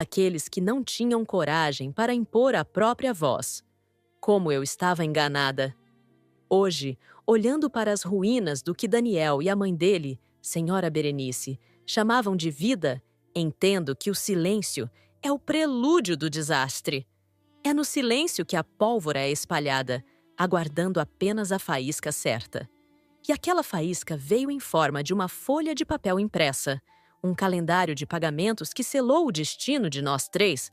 Aqueles que não tinham coragem para impor a própria voz. Como eu estava enganada! Hoje, olhando para as ruínas do que Daniel e a mãe dele, Senhora Berenice, chamavam de vida, entendo que o silêncio é o prelúdio do desastre. É no silêncio que a pólvora é espalhada, aguardando apenas a faísca certa. E aquela faísca veio em forma de uma folha de papel impressa, um calendário de pagamentos que selou o destino de nós três.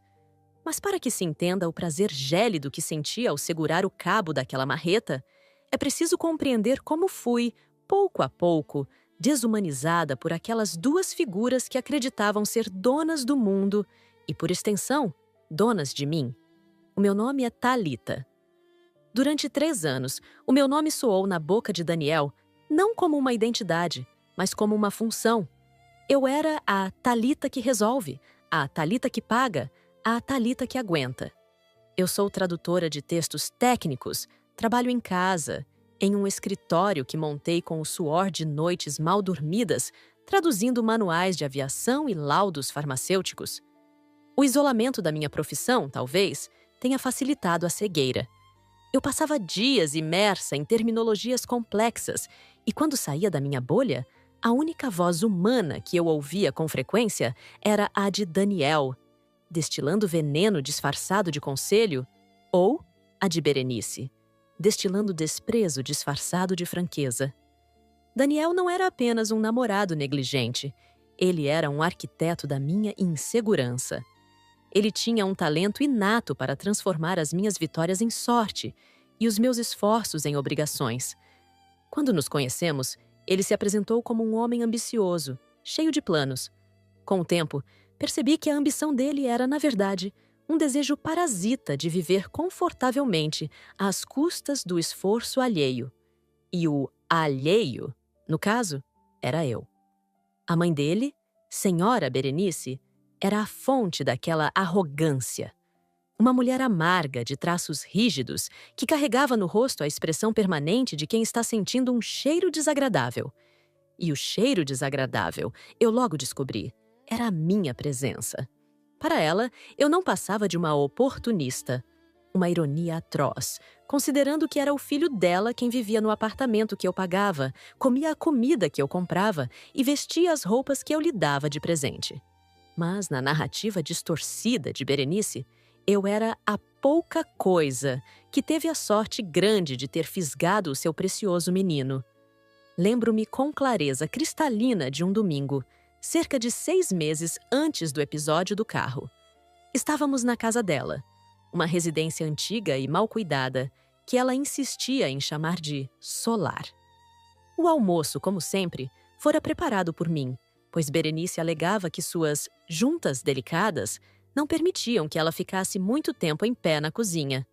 Mas para que se entenda o prazer gélido que senti ao segurar o cabo daquela marreta, é preciso compreender como fui, pouco a pouco, desumanizada por aquelas duas figuras que acreditavam ser donas do mundo e, por extensão, donas de mim. O meu nome é Thalita. Durante 3 anos, o meu nome soou na boca de Daniel não como uma identidade, mas como uma função. Eu era a Thalita que resolve, a Thalita que paga, a Thalita que aguenta. Eu sou tradutora de textos técnicos, trabalho em casa, em um escritório que montei com o suor de noites mal dormidas, traduzindo manuais de aviação e laudos farmacêuticos. O isolamento da minha profissão, talvez, tenha facilitado a cegueira. Eu passava dias imersa em terminologias complexas e, quando saía da minha bolha, a única voz humana que eu ouvia com frequência era a de Daniel, destilando veneno disfarçado de conselho, ou a de Berenice, destilando desprezo disfarçado de franqueza. Daniel não era apenas um namorado negligente, ele era um arquiteto da minha insegurança. Ele tinha um talento inato para transformar as minhas vitórias em sorte e os meus esforços em obrigações. Quando nos conhecemos, ele se apresentou como um homem ambicioso, cheio de planos. Com o tempo, percebi que a ambição dele era, na verdade, um desejo parasita de viver confortavelmente às custas do esforço alheio. E o alheio, no caso, era eu. A mãe dele, Senhora Berenice, era a fonte daquela arrogância. Uma mulher amarga, de traços rígidos, que carregava no rosto a expressão permanente de quem está sentindo um cheiro desagradável. E o cheiro desagradável, eu logo descobri, era a minha presença. Para ela, eu não passava de uma oportunista. Uma ironia atroz, considerando que era o filho dela quem vivia no apartamento que eu pagava, comia a comida que eu comprava e vestia as roupas que eu lhe dava de presente. Mas, na narrativa distorcida de Berenice, eu era a pouca coisa que teve a sorte grande de ter fisgado o seu precioso menino. Lembro-me com clareza cristalina de um domingo, cerca de 6 meses antes do episódio do carro. Estávamos na casa dela, uma residência antiga e mal cuidada, que ela insistia em chamar de solar. O almoço, como sempre, fora preparado por mim, pois Berenice alegava que suas juntas delicadas não permitiam que ela ficasse muito tempo em pé na cozinha.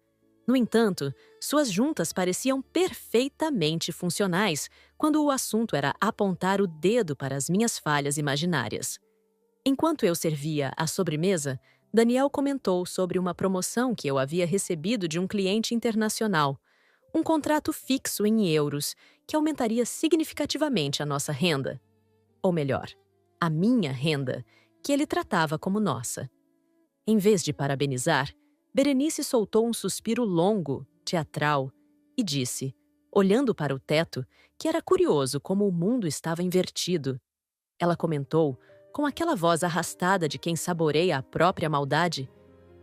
No entanto, suas juntas pareciam perfeitamente funcionais quando o assunto era apontar o dedo para as minhas falhas imaginárias. Enquanto eu servia a sobremesa, Daniel comentou sobre uma promoção que eu havia recebido de um cliente internacional, um contrato fixo em euros que aumentaria significativamente a nossa renda. Ou melhor, a minha renda, que ele tratava como nossa. Em vez de parabenizar, Berenice soltou um suspiro longo, teatral, e disse, olhando para o teto, que era curioso como o mundo estava invertido. Ela comentou, com aquela voz arrastada de quem saboreia a própria maldade,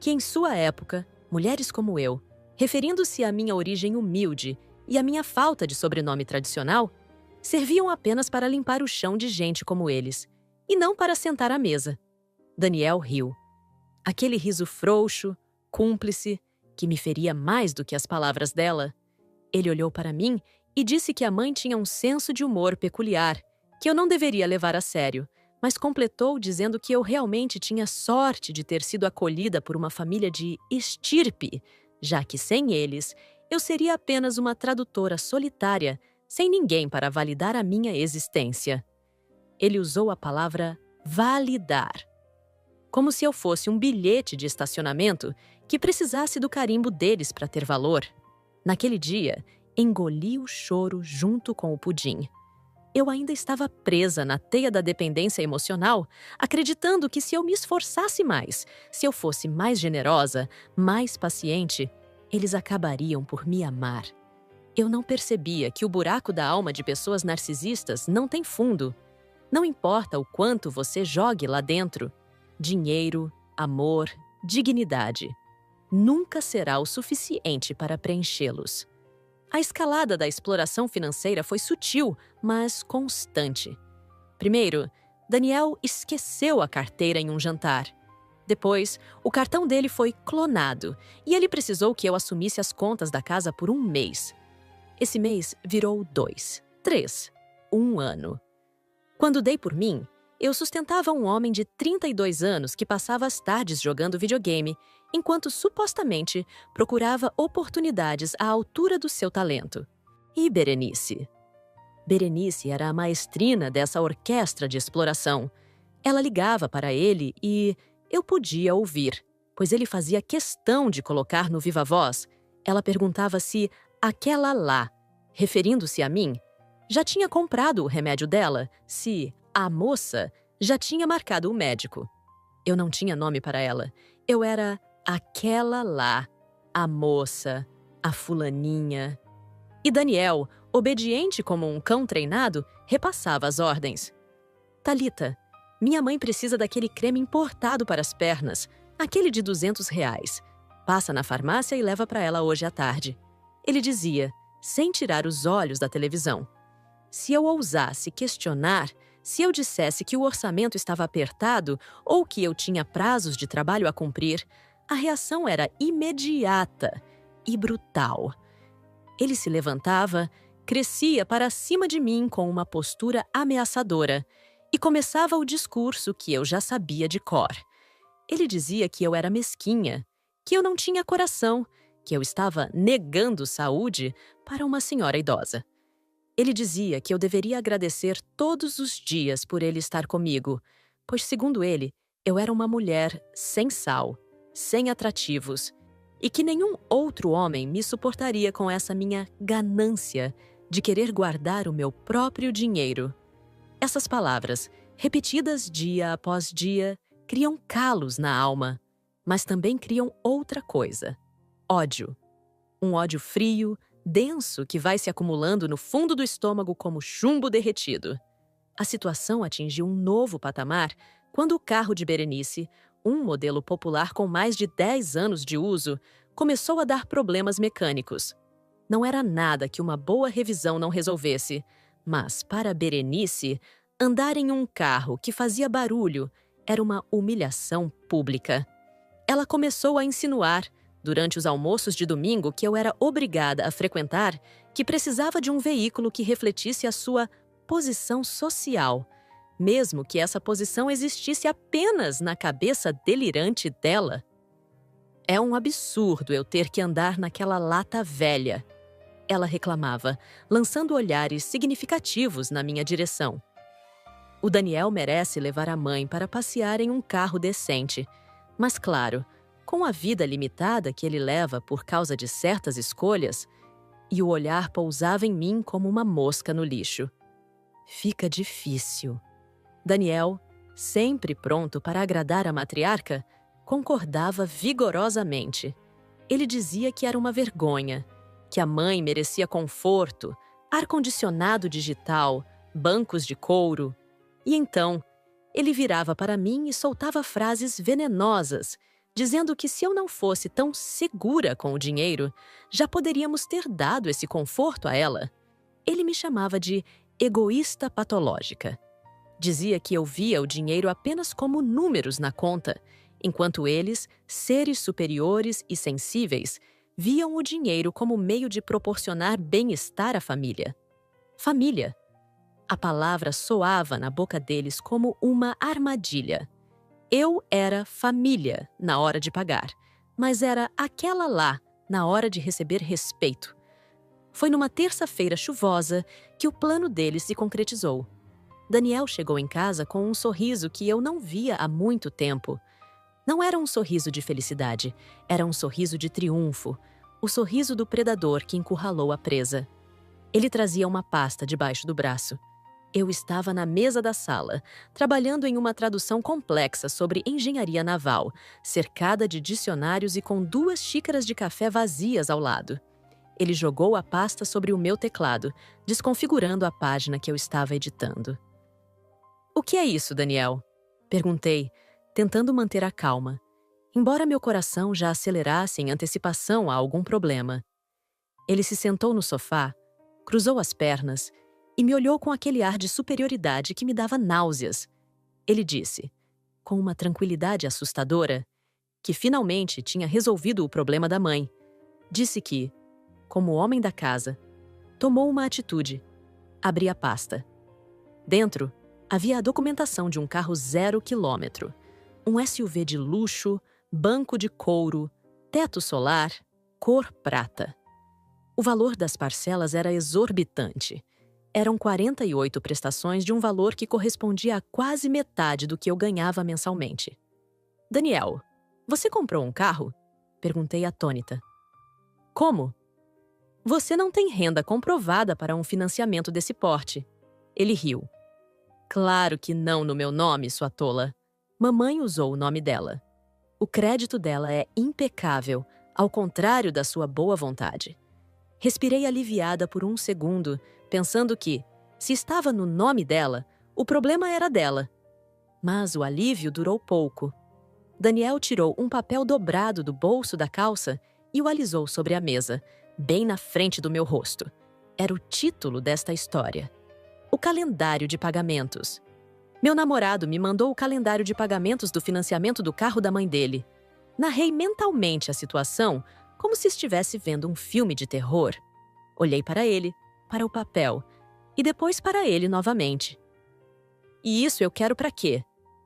que em sua época, mulheres como eu, referindo-se à minha origem humilde e à minha falta de sobrenome tradicional, serviam apenas para limpar o chão de gente como eles, e não para sentar à mesa. Daniel riu. Aquele riso frouxo, cúmplice, que me feria mais do que as palavras dela. Ele olhou para mim e disse que a mãe tinha um senso de humor peculiar, que eu não deveria levar a sério, mas completou dizendo que eu realmente tinha sorte de ter sido acolhida por uma família de estirpe, já que sem eles, eu seria apenas uma tradutora solitária, sem ninguém para validar a minha existência. Ele usou a palavra validar. Como se eu fosse um bilhete de estacionamento que precisasse do carimbo deles para ter valor. Naquele dia, engoli o choro junto com o pudim. Eu ainda estava presa na teia da dependência emocional, acreditando que se eu me esforçasse mais, se eu fosse mais generosa, mais paciente, eles acabariam por me amar. Eu não percebia que o buraco da alma de pessoas narcisistas não tem fundo. Não importa o quanto você jogue lá dentro. Dinheiro, amor, dignidade. Nunca será o suficiente para preenchê-los. A escalada da exploração financeira foi sutil, mas constante. Primeiro, Daniel esqueceu a carteira em um jantar. Depois, o cartão dele foi clonado e ele precisou que eu assumisse as contas da casa por um mês. Esse mês virou 2, 3, 1 ano. Quando dei por mim, eu sustentava um homem de 32 anos que passava as tardes jogando videogame, enquanto supostamente procurava oportunidades à altura do seu talento. E Berenice? Berenice era a maestrina dessa orquestra de exploração. Ela ligava para ele e eu podia ouvir, pois ele fazia questão de colocar no viva-voz. Ela perguntava se aquela lá, referindo-se a mim, já tinha comprado o remédio dela, se a moça já tinha marcado o médico. Eu não tinha nome para ela. Eu era aquela lá, a moça, a fulaninha. E Daniel, obediente como um cão treinado, repassava as ordens. Talita, minha mãe precisa daquele creme importado para as pernas, aquele de R$ 200. Passa na farmácia e leva para ela hoje à tarde. Ele dizia, sem tirar os olhos da televisão. Se eu ousasse questionar, se eu dissesse que o orçamento estava apertado ou que eu tinha prazos de trabalho a cumprir, a reação era imediata e brutal. Ele se levantava, crescia para cima de mim com uma postura ameaçadora e começava o discurso que eu já sabia de cor. Ele dizia que eu era mesquinha, que eu não tinha coração, que eu estava negando saúde para uma senhora idosa. Ele dizia que eu deveria agradecer todos os dias por ele estar comigo, pois, segundo ele, eu era uma mulher sem sal, sem atrativos, e que nenhum outro homem me suportaria com essa minha ganância de querer guardar o meu próprio dinheiro. Essas palavras, repetidas dia após dia, criam calos na alma, mas também criam outra coisa: ódio. Um ódio frio, denso que vai se acumulando no fundo do estômago como chumbo derretido. A situação atingiu um novo patamar quando o carro de Berenice, um modelo popular com mais de 10 anos de uso, começou a dar problemas mecânicos. Não era nada que uma boa revisão não resolvesse, mas para Berenice, andar em um carro que fazia barulho era uma humilhação pública. Ela começou a insinuar, durante os almoços de domingo que eu era obrigada a frequentar, que precisava de um veículo que refletisse a sua posição social, mesmo que essa posição existisse apenas na cabeça delirante dela. É um absurdo eu ter que andar naquela lata velha, ela reclamava, lançando olhares significativos na minha direção. O Daniel merece levar a mãe para passear em um carro decente, mas claro, com a vida limitada que ele leva por causa de certas escolhas, e o olhar pousava em mim como uma mosca no lixo. Fica difícil. Daniel, sempre pronto para agradar a matriarca, concordava vigorosamente. Ele dizia que era uma vergonha, que a mãe merecia conforto, ar-condicionado digital, bancos de couro. E então, ele virava para mim e soltava frases venenosas, dizendo que se eu não fosse tão segura com o dinheiro, já poderíamos ter dado esse conforto a ela. Ele me chamava de egoísta patológica. Dizia que eu via o dinheiro apenas como números na conta, enquanto eles, seres superiores e sensíveis, viam o dinheiro como meio de proporcionar bem-estar à família. Família. A palavra soava na boca deles como uma armadilha. Eu era família na hora de pagar, mas era aquela lá na hora de receber respeito. Foi numa terça-feira chuvosa que o plano deles se concretizou. Daniel chegou em casa com um sorriso que eu não via há muito tempo. Não era um sorriso de felicidade, era um sorriso de triunfo, o sorriso do predador que encurralou a presa. Ele trazia uma pasta debaixo do braço. Eu estava na mesa da sala, trabalhando em uma tradução complexa sobre engenharia naval, cercada de dicionários e com 2 xícaras de café vazias ao lado. Ele jogou a pasta sobre o meu teclado, desconfigurando a página que eu estava editando. "O que é isso, Daniel?" perguntei, tentando manter a calma, embora meu coração já acelerasse em antecipação a algum problema. Ele se sentou no sofá, cruzou as pernas e me olhou com aquele ar de superioridade que me dava náuseas. Ele disse, com uma tranquilidade assustadora, que finalmente tinha resolvido o problema da mãe. Disse que, como homem da casa, tomou uma atitude. Abri a pasta. Dentro, havia a documentação de um carro 0 km, um SUV de luxo, banco de couro, teto solar, cor prata. O valor das parcelas era exorbitante. Eram 48 prestações de um valor que correspondia a quase metade do que eu ganhava mensalmente. "Daniel, você comprou um carro?" perguntei atônita. "Como?" "Você não tem renda comprovada para um financiamento desse porte." Ele riu. "Claro que não no meu nome, sua tola." Mamãe usou o nome dela. O crédito dela é impecável, ao contrário da sua boa vontade. Respirei aliviada por um segundo, pensando que, se estava no nome dela, o problema era dela. Mas o alívio durou pouco. Daniel tirou um papel dobrado do bolso da calça e o alisou sobre a mesa, bem na frente do meu rosto. Era o título desta história. O calendário de pagamentos. Meu namorado me mandou o calendário de pagamentos do financiamento do carro da mãe dele. Narrei mentalmente a situação como se estivesse vendo um filme de terror. Olhei para ele, para o papel, e depois para ele novamente. "E isso eu quero para quê?"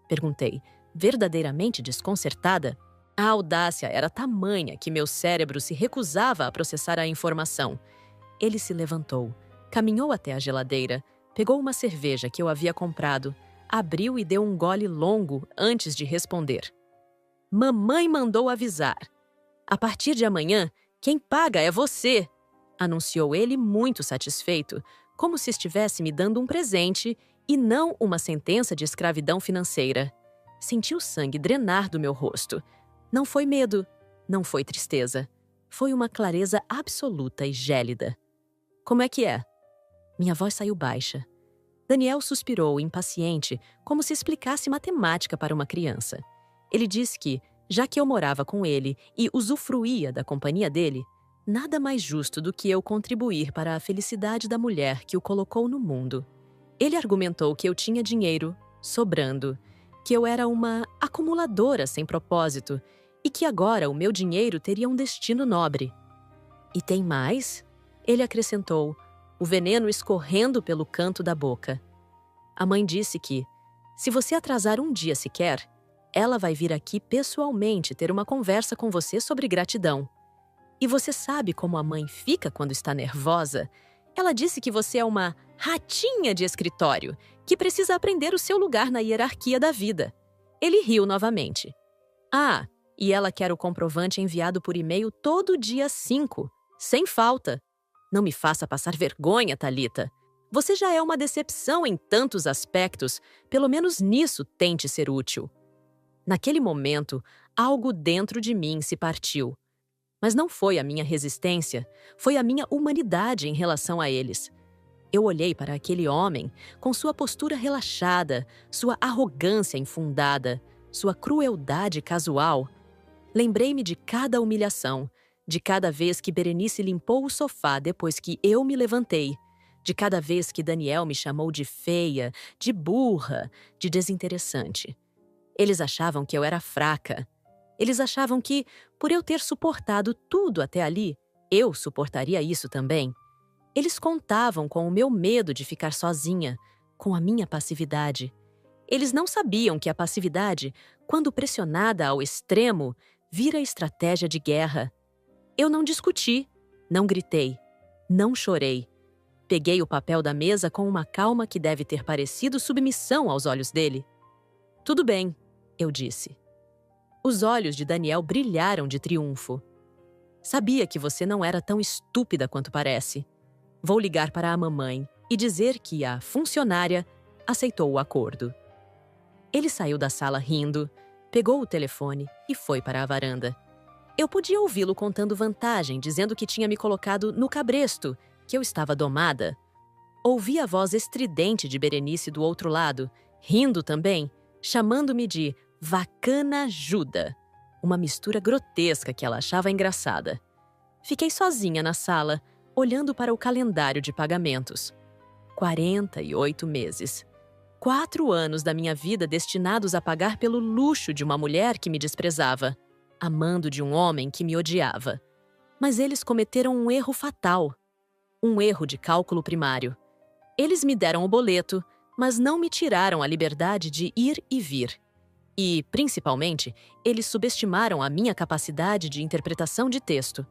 perguntei, verdadeiramente desconcertada. A audácia era tamanha que meu cérebro se recusava a processar a informação. Ele se levantou, caminhou até a geladeira, pegou uma cerveja que eu havia comprado, abriu e deu um gole longo antes de responder. "Mamãe mandou avisar. A partir de amanhã, quem paga é você", anunciou ele muito satisfeito, como se estivesse me dando um presente e não uma sentença de escravidão financeira. Senti o sangue drenar do meu rosto. Não foi medo, não foi tristeza. Foi uma clareza absoluta e gélida. "Como é que é?" Minha voz saiu baixa. Daniel suspirou, impaciente, como se explicasse matemática para uma criança. Ele disse que, já que eu morava com ele e usufruía da companhia dele, nada mais justo do que eu contribuir para a felicidade da mulher que o colocou no mundo. Ele argumentou que eu tinha dinheiro, sobrando, que eu era uma acumuladora sem propósito e que agora o meu dinheiro teria um destino nobre. "E tem mais?" ele acrescentou, o veneno escorrendo pelo canto da boca. "A mãe disse que, se você atrasar um dia sequer, ela vai vir aqui pessoalmente ter uma conversa com você sobre gratidão. E você sabe como a mãe fica quando está nervosa? Ela disse que você é uma ratinha de escritório, que precisa aprender o seu lugar na hierarquia da vida." Ele riu novamente. "Ah, e ela quer o comprovante enviado por e-mail todo dia 5, sem falta. Não me faça passar vergonha, Thalita. Você já é uma decepção em tantos aspectos, pelo menos nisso tente ser útil." Naquele momento, algo dentro de mim se partiu. Mas não foi a minha resistência, foi a minha humanidade em relação a eles. Eu olhei para aquele homem, com sua postura relaxada, sua arrogância infundada, sua crueldade casual. Lembrei-me de cada humilhação, de cada vez que Berenice limpou o sofá depois que eu me levantei, de cada vez que Daniel me chamou de feia, de burra, de desinteressante. Eles achavam que eu era fraca. Eles achavam que, por eu ter suportado tudo até ali, eu suportaria isso também. Eles contavam com o meu medo de ficar sozinha, com a minha passividade. Eles não sabiam que a passividade, quando pressionada ao extremo, vira estratégia de guerra. Eu não discuti, não gritei, não chorei. Peguei o papel da mesa com uma calma que deve ter parecido submissão aos olhos dele. "Tudo bem", eu disse. Os olhos de Daniel brilharam de triunfo. "Sabia que você não era tão estúpida quanto parece. Vou ligar para a mamãe e dizer que a funcionária aceitou o acordo. Ele saiu da sala rindo, pegou o telefone e foi para a varanda. Eu podia ouvi-lo contando vantagem, dizendo que tinha me colocado no cabresto, que eu estava domada. Ouvi a voz estridente de Berenice do outro lado, rindo também, chamando-me de Vacana Juda, uma mistura grotesca que ela achava engraçada. Fiquei sozinha na sala, olhando para o calendário de pagamentos. 48 meses. 4 anos da minha vida destinados a pagar pelo luxo de uma mulher que me desprezava, amando de um homem que me odiava. Mas eles cometeram um erro fatal. Um erro de cálculo primário. Eles me deram o boleto, mas não me tiraram a liberdade de ir e vir. E, principalmente, eles subestimaram a minha capacidade de interpretação de texto.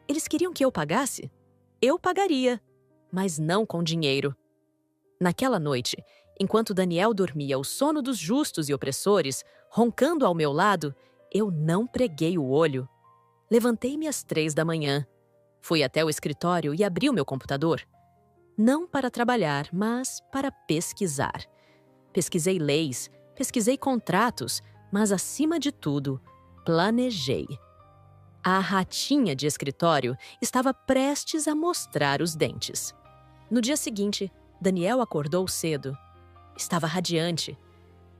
Eles queriam que eu pagasse? Eu pagaria, mas não com dinheiro. Naquela noite, enquanto Daniel dormia o sono dos justos e opressores, roncando ao meu lado, eu não preguei o olho. Levantei-me às 3 da manhã. Fui até o escritório e abri o meu computador. Não para trabalhar, mas para pesquisar. Pesquisei leis, pesquisei contratos, mas, acima de tudo, planejei. A ratinha de escritório estava prestes a mostrar os dentes. No dia seguinte, Daniel acordou cedo. Estava radiante.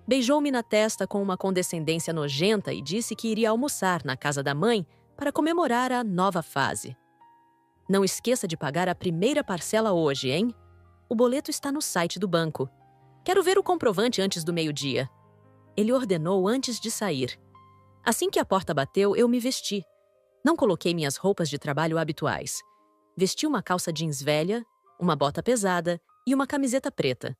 Beijou-me na testa com uma condescendência nojenta e disse que iria almoçar na casa da mãe para comemorar a nova fase. Não esqueça de pagar a primeira parcela hoje, hein? O boleto está no site do banco. Quero ver o comprovante antes do meio-dia. Ele ordenou antes de sair. Assim que a porta bateu, eu me vesti. Não coloquei minhas roupas de trabalho habituais. Vesti uma calça jeans velha, uma bota pesada e uma camiseta preta.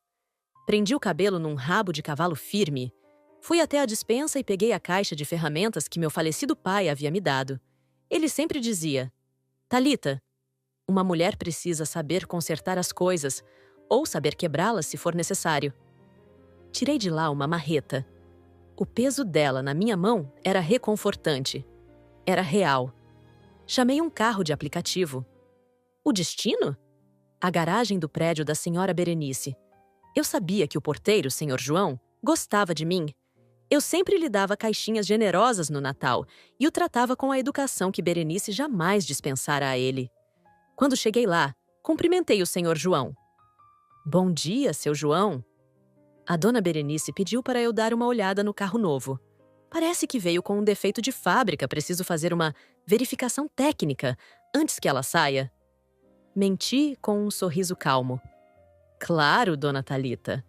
Prendi o cabelo num rabo de cavalo firme. Fui até a despensa e peguei a caixa de ferramentas que meu falecido pai havia me dado. Ele sempre dizia: Thalita, uma mulher precisa saber consertar as coisas ou saber quebrá-las se for necessário. Tirei de lá uma marreta. O peso dela na minha mão era reconfortante. Era real. Chamei um carro de aplicativo. O destino? A garagem do prédio da senhora Berenice. Eu sabia que o porteiro, senhor João, gostava de mim. Eu sempre lhe dava caixinhas generosas no Natal e o tratava com a educação que Berenice jamais dispensara a ele. Quando cheguei lá, cumprimentei o senhor João. Bom dia, seu João. A dona Berenice pediu para eu dar uma olhada no carro novo. Parece que veio com um defeito de fábrica, preciso fazer uma verificação técnica antes que ela saia. Menti com um sorriso calmo. Claro, dona Thalita.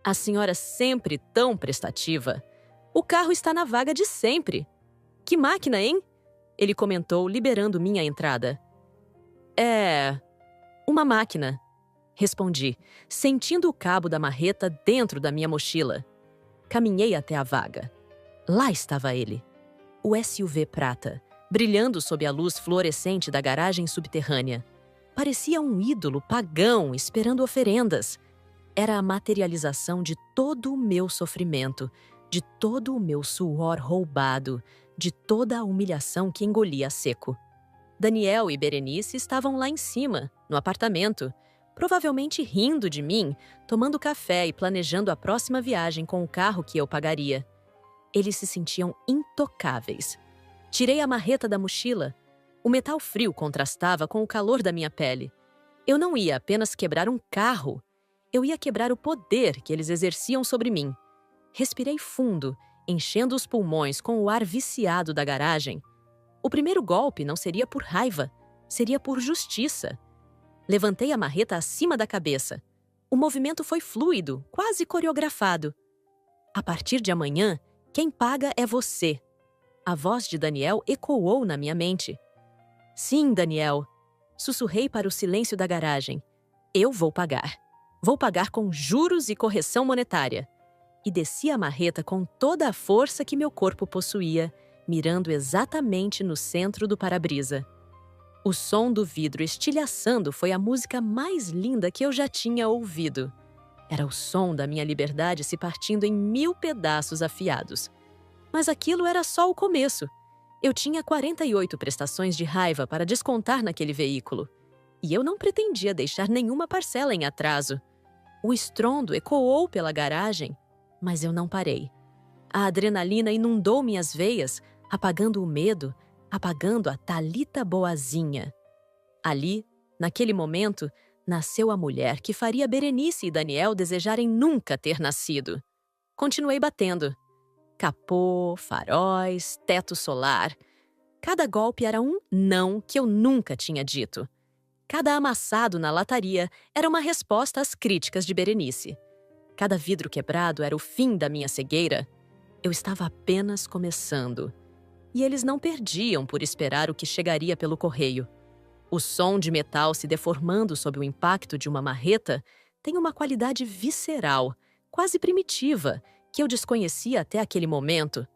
A senhora sempre tão prestativa. O carro está na vaga de sempre. Que máquina, hein? Ele comentou, liberando minha entrada. É... uma máquina. Respondi, sentindo o cabo da marreta dentro da minha mochila. Caminhei até a vaga. Lá estava ele. O SUV prata, brilhando sob a luz fluorescente da garagem subterrânea. Parecia um ídolo pagão esperando oferendas. Era a materialização de todo o meu sofrimento, de todo o meu suor roubado, de toda a humilhação que engoli a seco. Daniel e Berenice estavam lá em cima, no apartamento, provavelmente rindo de mim, tomando café e planejando a próxima viagem com o carro que eu pagaria. Eles se sentiam intocáveis. Tirei a marreta da mochila. O metal frio contrastava com o calor da minha pele. Eu não ia apenas quebrar um carro. Eu ia quebrar o poder que eles exerciam sobre mim. Respirei fundo, enchendo os pulmões com o ar viciado da garagem. O primeiro golpe não seria por raiva, seria por justiça. Levantei a marreta acima da cabeça. O movimento foi fluido, quase coreografado. A partir de amanhã, quem paga é você. A voz de Daniel ecoou na minha mente. Sim, Daniel. Sussurrei para o silêncio da garagem. Eu vou pagar. Vou pagar com juros e correção monetária. E desci a marreta com toda a força que meu corpo possuía, mirando exatamente no centro do para-brisa. O som do vidro estilhaçando foi a música mais linda que eu já tinha ouvido. Era o som da minha liberdade se partindo em 1000 pedaços afiados. Mas aquilo era só o começo. Eu tinha 48 prestações de raiva para descontar naquele veículo. e eu não pretendia deixar nenhuma parcela em atraso. O estrondo ecoou pela garagem, mas eu não parei. A adrenalina inundou minhas veias, apagando o medo, apagando a Thalita boazinha. Ali, naquele momento, nasceu a mulher que faria Berenice e Daniel desejarem nunca ter nascido. Continuei batendo. Capô, faróis, teto solar. Cada golpe era um não que eu nunca tinha dito. Cada amassado na lataria era uma resposta às críticas de Berenice. Cada vidro quebrado era o fim da minha cegueira. Eu estava apenas começando. E eles não perdiam por esperar o que chegaria pelo correio. O som de metal se deformando sob o impacto de uma marreta tem uma qualidade visceral, quase primitiva, que eu desconhecia até aquele momento.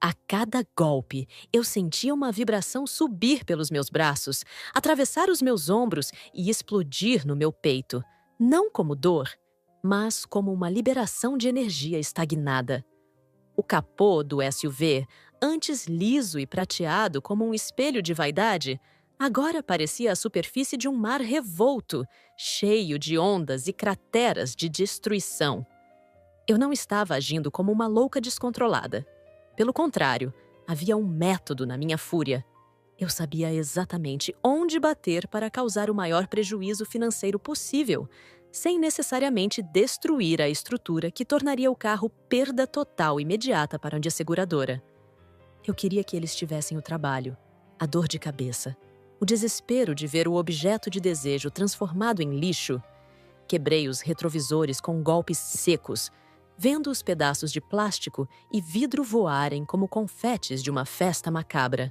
A cada golpe, eu sentia uma vibração subir pelos meus braços, atravessar os meus ombros e explodir no meu peito. Não como dor, mas como uma liberação de energia estagnada. O capô do SUV, antes liso e prateado como um espelho de vaidade, agora parecia a superfície de um mar revolto, cheio de ondas e crateras de destruição. Eu não estava agindo como uma louca descontrolada. Pelo contrário, havia um método na minha fúria. Eu sabia exatamente onde bater para causar o maior prejuízo financeiro possível, sem necessariamente destruir a estrutura que tornaria o carro perda total imediata para a seguradora. Eu queria que eles tivessem o trabalho, a dor de cabeça, o desespero de ver o objeto de desejo transformado em lixo. Quebrei os retrovisores com golpes secos, vendo os pedaços de plástico e vidro voarem como confetes de uma festa macabra.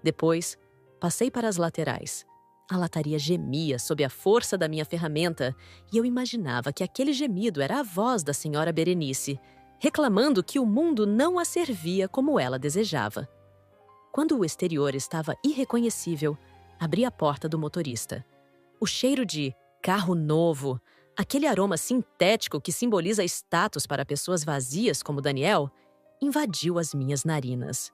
Depois, passei para as laterais. A lataria gemia sob a força da minha ferramenta e eu imaginava que aquele gemido era a voz da senhora Berenice, reclamando que o mundo não a servia como ela desejava. Quando o exterior estava irreconhecível, abri a porta do motorista. O cheiro de carro novo, aquele aroma sintético que simboliza status para pessoas vazias como Daniel, invadiu as minhas narinas.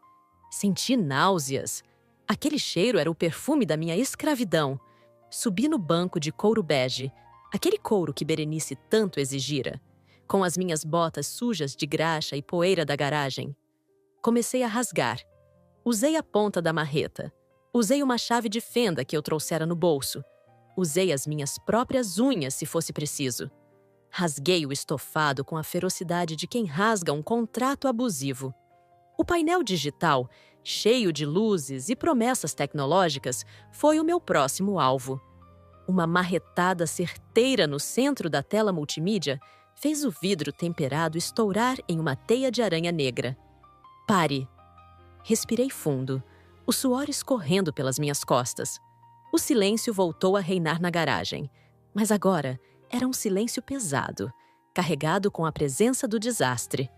Senti náuseas. Aquele cheiro era o perfume da minha escravidão. Subi no banco de couro bege, aquele couro que Berenice tanto exigira, com as minhas botas sujas de graxa e poeira da garagem. Comecei a rasgar. Usei a ponta da marreta. Usei uma chave de fenda que eu trouxera no bolso. Usei as minhas próprias unhas, se fosse preciso. Rasguei o estofado com a ferocidade de quem rasga um contrato abusivo. O painel digital, cheio de luzes e promessas tecnológicas, foi o meu próximo alvo. Uma marretada certeira no centro da tela multimídia fez o vidro temperado estourar em uma teia de aranha negra. Pare! Respirei fundo, o suor escorrendo pelas minhas costas. O silêncio voltou a reinar na garagem, mas agora era um silêncio pesado, carregado com a presença do desastre.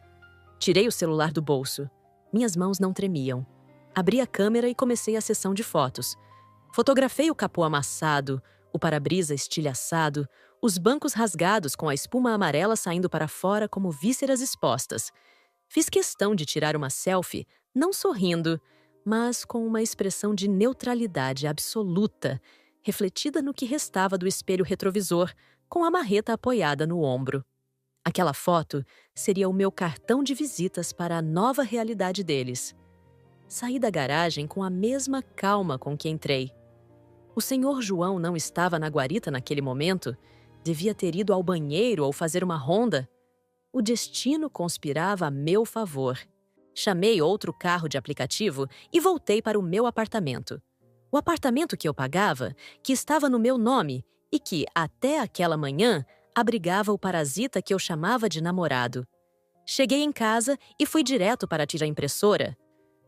Tirei o celular do bolso. Minhas mãos não tremiam. Abri a câmera e comecei a sessão de fotos. Fotografei o capô amassado, o para-brisa estilhaçado, os bancos rasgados com a espuma amarela saindo para fora como vísceras expostas. Fiz questão de tirar uma selfie, não sorrindo, mas com uma expressão de neutralidade absoluta, refletida no que restava do espelho retrovisor, com a marreta apoiada no ombro. Aquela foto seria o meu cartão de visitas para a nova realidade deles. Saí da garagem com a mesma calma com que entrei. O senhor João não estava na guarita naquele momento? Devia ter ido ao banheiro ou fazer uma ronda? O destino conspirava a meu favor. Chamei outro carro de aplicativo e voltei para o meu apartamento. O apartamento que eu pagava, que estava no meu nome e que, até aquela manhã, abrigava o parasita que eu chamava de namorado. Cheguei em casa e fui direto para tirar a impressora.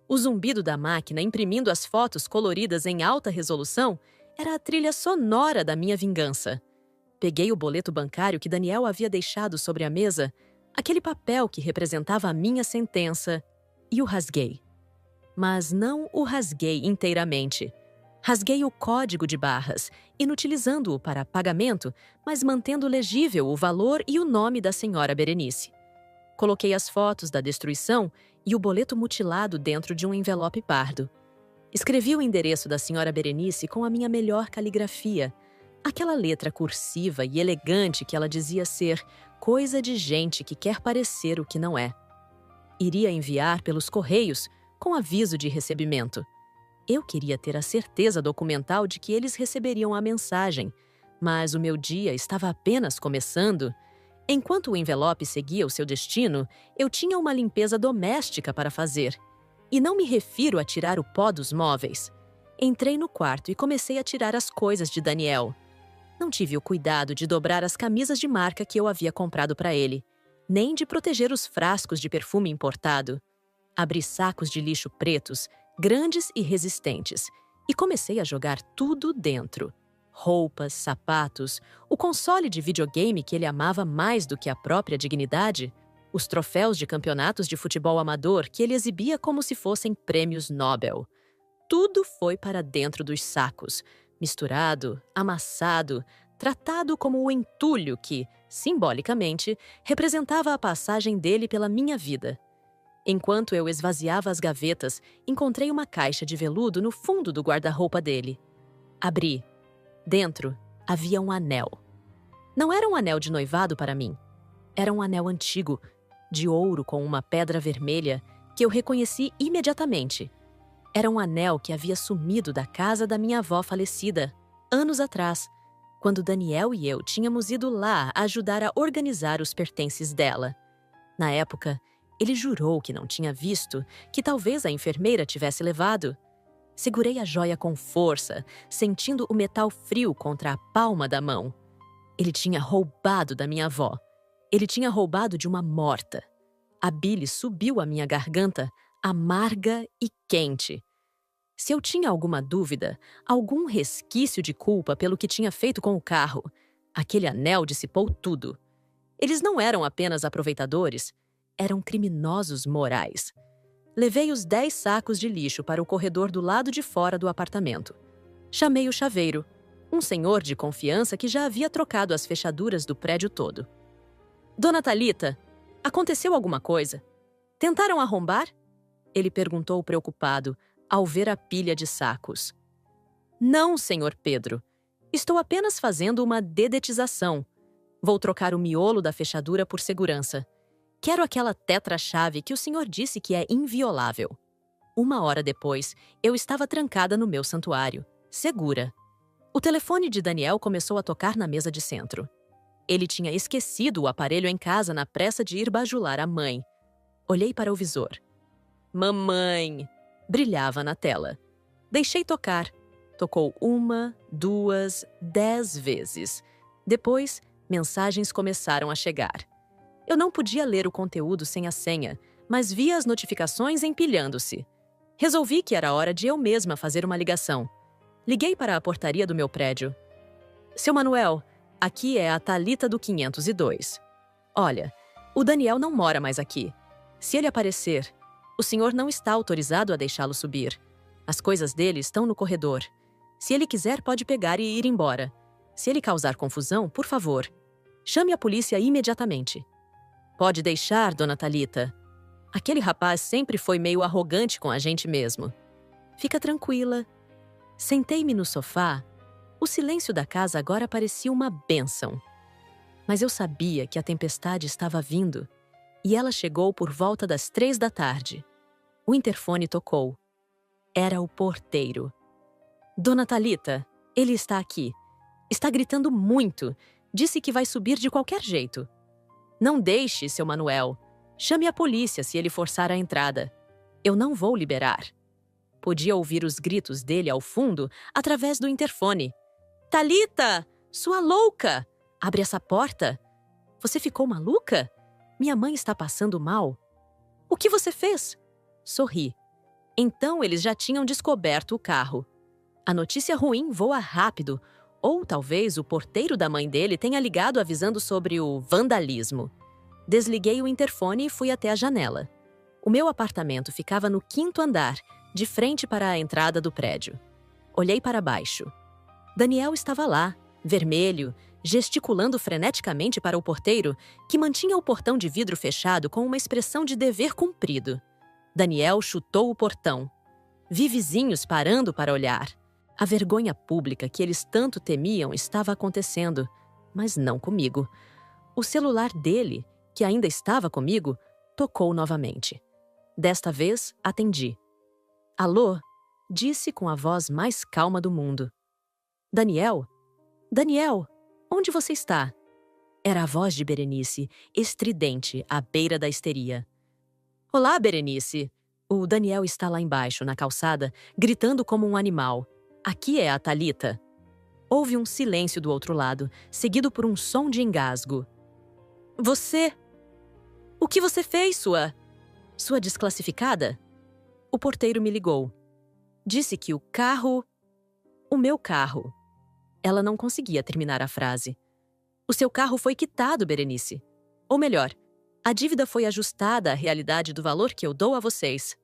O zumbido da máquina imprimindo as fotos coloridas em alta resolução era a trilha sonora da minha vingança. Peguei o boleto bancário que Daniel havia deixado sobre a mesa, aquele papel que representava a minha sentença, e o rasguei. Mas não o rasguei inteiramente. Rasguei o código de barras, inutilizando-o para pagamento, mas mantendo legível o valor e o nome da senhora Berenice. Coloquei as fotos da destruição e o boleto mutilado dentro de um envelope pardo. Escrevi o endereço da senhora Berenice com a minha melhor caligrafia, Aquela letra cursiva e elegante que ela dizia ser coisa de gente que quer parecer o que não é. Iria enviar pelos correios, com aviso de recebimento. Eu queria ter a certeza documental de que eles receberiam a mensagem, mas o meu dia estava apenas começando. Enquanto o envelope seguia o seu destino, eu tinha uma limpeza doméstica para fazer. E não me refiro a tirar o pó dos móveis. Entrei no quarto e comecei a tirar as coisas de Daniel. Não tive o cuidado de dobrar as camisas de marca que eu havia comprado para ele, nem de proteger os frascos de perfume importado. Abri sacos de lixo pretos, grandes e resistentes, e comecei a jogar tudo dentro. Roupas, sapatos, o console de videogame que ele amava mais do que a própria dignidade, os troféus de campeonatos de futebol amador que ele exibia como se fossem prêmios Nobel. Tudo foi para dentro dos sacos, misturado, amassado, tratado como o entulho que, simbolicamente, representava a passagem dele pela minha vida. Enquanto eu esvaziava as gavetas, encontrei uma caixa de veludo no fundo do guarda-roupa dele. Abri. Dentro havia um anel. Não era um anel de noivado para mim. Era um anel antigo, de ouro com uma pedra vermelha, que eu reconheci imediatamente. Era um anel que havia sumido da casa da minha avó falecida, anos atrás, quando Daniel e eu tínhamos ido lá ajudar a organizar os pertences dela. Na época, ele jurou que não tinha visto, que talvez a enfermeira tivesse levado. Segurei a joia com força, sentindo o metal frio contra a palma da mão. Ele tinha roubado da minha avó. Ele tinha roubado de uma morta. A bile subiu à minha garganta, amarga e quente. Se eu tinha alguma dúvida, algum resquício de culpa pelo que tinha feito com o carro, aquele anel dissipou tudo. Eles não eram apenas aproveitadores, eram criminosos morais. Levei os 10 sacos de lixo para o corredor do lado de fora do apartamento. Chamei o chaveiro, um senhor de confiança que já havia trocado as fechaduras do prédio todo. Dona Thalita, aconteceu alguma coisa? Tentaram arrombar? Ele perguntou preocupado, ao ver a pilha de sacos. Não, senhor Pedro. Estou apenas fazendo uma dedetização. Vou trocar o miolo da fechadura por segurança. Quero aquela tetra-chave que o senhor disse que é inviolável. 1 hora depois, eu estava trancada no meu santuário, segura. O telefone de Daniel começou a tocar na mesa de centro. Ele tinha esquecido o aparelho em casa na pressa de ir bajular a mãe. Olhei para o visor. Mamãe! Brilhava na tela. Deixei tocar. Tocou 1, 2, 10 vezes. Depois, mensagens começaram a chegar. Eu não podia ler o conteúdo sem a senha, mas via as notificações empilhando-se. Resolvi que era hora de eu mesma fazer uma ligação. Liguei para a portaria do meu prédio. Seu Manuel, aqui é a Thalita do 502. Olha, o Daniel não mora mais aqui. Se ele aparecer, o senhor não está autorizado a deixá-lo subir. As coisas dele estão no corredor. Se ele quiser, pode pegar e ir embora. Se ele causar confusão, por favor, chame a polícia imediatamente. Pode deixar, dona Thalita. Aquele rapaz sempre foi meio arrogante com a gente mesmo. Fica tranquila. Sentei-me no sofá. O silêncio da casa agora parecia uma bênção. Mas eu sabia que a tempestade estava vindo, e ela chegou por volta das 3 da tarde. O interfone tocou. Era o porteiro. Dona Thalita, ele está aqui. Está gritando muito. Disse que vai subir de qualquer jeito. Não deixe, seu Manuel. Chame a polícia se ele forçar a entrada. Eu não vou liberar. Podia ouvir os gritos dele ao fundo através do interfone. Thalita, sua louca! Abre essa porta. Você ficou maluca? Minha mãe está passando mal. O que você fez? Sorri. Então eles já tinham descoberto o carro. A notícia ruim voa rápido, ou talvez o porteiro da mãe dele tenha ligado avisando sobre o vandalismo. Desliguei o interfone e fui até a janela. O meu apartamento ficava no 5º andar, de frente para a entrada do prédio. Olhei para baixo. Daniel estava lá, vermelho, gesticulando freneticamente para o porteiro, que mantinha o portão de vidro fechado com uma expressão de dever cumprido. Daniel chutou o portão. Vi vizinhos parando para olhar. A vergonha pública que eles tanto temiam estava acontecendo, mas não comigo. O celular dele, que ainda estava comigo, tocou novamente. Desta vez, atendi. Alô? Disse com a voz mais calma do mundo. Daniel? Daniel, onde você está? Era a voz de Berenice, estridente, à beira da histeria. Olá, Berenice. O Daniel está lá embaixo, na calçada, gritando como um animal. Aqui é a Thalita. Houve um silêncio do outro lado, seguido por um som de engasgo. Você? O que você fez, sua desclassificada? O porteiro me ligou. Disse que o meu carro. Ela não conseguia terminar a frase. O seu carro foi quitado, Berenice. Ou melhor, a dívida foi ajustada à realidade do valor que eu dou a vocês.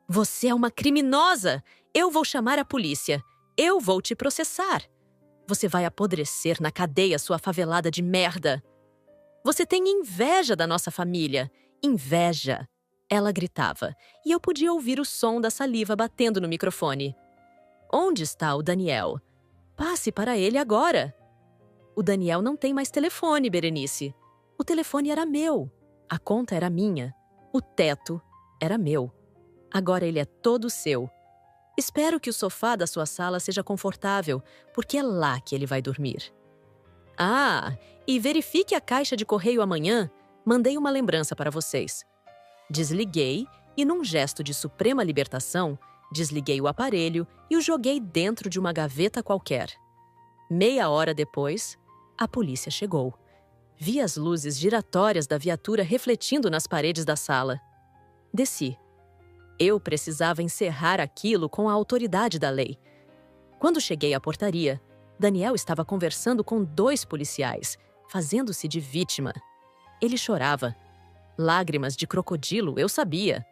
Você é uma criminosa! Eu vou chamar a polícia. Eu vou te processar. Você vai apodrecer na cadeia, sua favelada de merda. Você tem inveja da nossa família. Inveja. Ela gritava, e eu podia ouvir o som da saliva batendo no microfone. Onde está o Daniel? Passe para ele agora. O Daniel não tem mais telefone, Berenice. O telefone era meu. A conta era minha. O teto era meu. Agora ele é todo seu. Espero que o sofá da sua sala seja confortável, porque é lá que ele vai dormir. Ah, e verifique a caixa de correio amanhã. Mandei uma lembrança para vocês. Desliguei e, num gesto de suprema libertação, desliguei o aparelho e o joguei dentro de uma gaveta qualquer. Meia hora depois, a polícia chegou. Vi as luzes giratórias da viatura refletindo nas paredes da sala. Desci. Eu precisava encerrar aquilo com a autoridade da lei. Quando cheguei à portaria, Daniel estava conversando com 2 policiais, fazendo-se de vítima. Ele chorava. Lágrimas de crocodilo, eu sabia.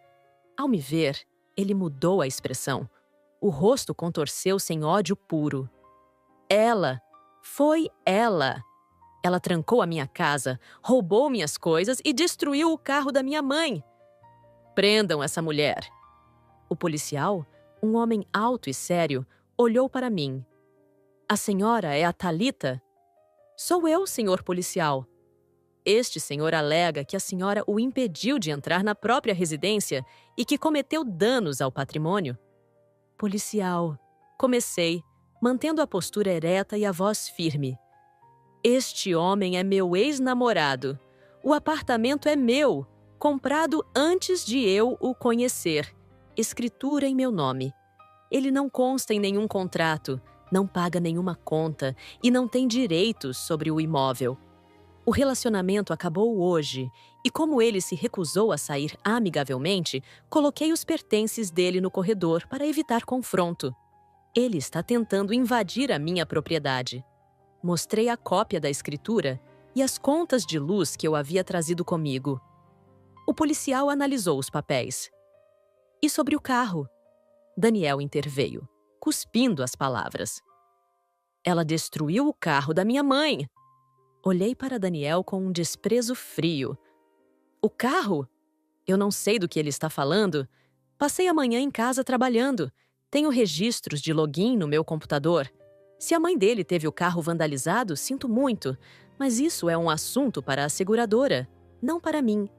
Ao me ver, ele mudou a expressão. O rosto contorceu-se em ódio puro. Ela! Foi ela! Ela trancou a minha casa, roubou minhas coisas e destruiu o carro da minha mãe. Prendam essa mulher. O policial, um homem alto e sério, olhou para mim. A senhora é a Thalita? Sou eu, senhor policial. Este senhor alega que a senhora o impediu de entrar na própria residência e que cometeu danos ao patrimônio. Policial, comecei, mantendo a postura ereta e a voz firme. Este homem é meu ex-namorado. O apartamento é meu, comprado antes de eu o conhecer. Escritura em meu nome. Ele não consta em nenhum contrato, não paga nenhuma conta e não tem direitos sobre o imóvel. O relacionamento acabou hoje e, como ele se recusou a sair amigavelmente, coloquei os pertences dele no corredor para evitar confronto. Ele está tentando invadir a minha propriedade. Mostrei a cópia da escritura e as contas de luz que eu havia trazido comigo. O policial analisou os papéis. E sobre o carro? Daniel interveio, cuspindo as palavras. Ela destruiu o carro da minha mãe. Olhei para Daniel com um desprezo frio. O carro? Eu não sei do que ele está falando. Passei a manhã em casa trabalhando. Tenho registros de login no meu computador. Se a mãe dele teve o carro vandalizado, sinto muito, mas isso é um assunto para a seguradora, não para mim.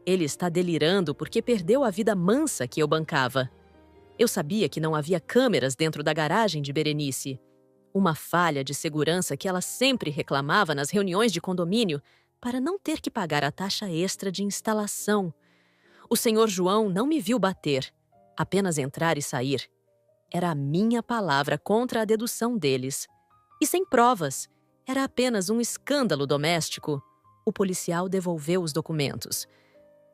Ele está delirando porque perdeu a vida mansa que eu bancava. Eu sabia que não havia câmeras dentro da garagem de Berenice. Uma falha de segurança que ela sempre reclamava nas reuniões de condomínio para não ter que pagar a taxa extra de instalação. O senhor João não me viu bater, apenas entrar e sair. Era a minha palavra contra a dedução deles. E sem provas. Era apenas um escândalo doméstico. O policial devolveu os documentos.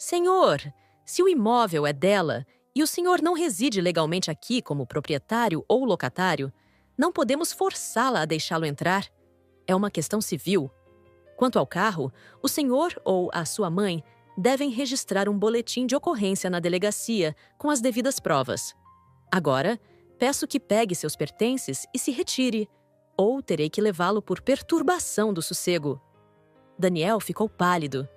Senhor, se o imóvel é dela e o senhor não reside legalmente aqui como proprietário ou locatário, não podemos forçá-la a deixá-lo entrar. É uma questão civil. Quanto ao carro, o senhor ou a sua mãe devem registrar um boletim de ocorrência na delegacia com as devidas provas. Agora, peço que pegue seus pertences e se retire, ou terei que levá-lo por perturbação do sossego. Daniel ficou pálido.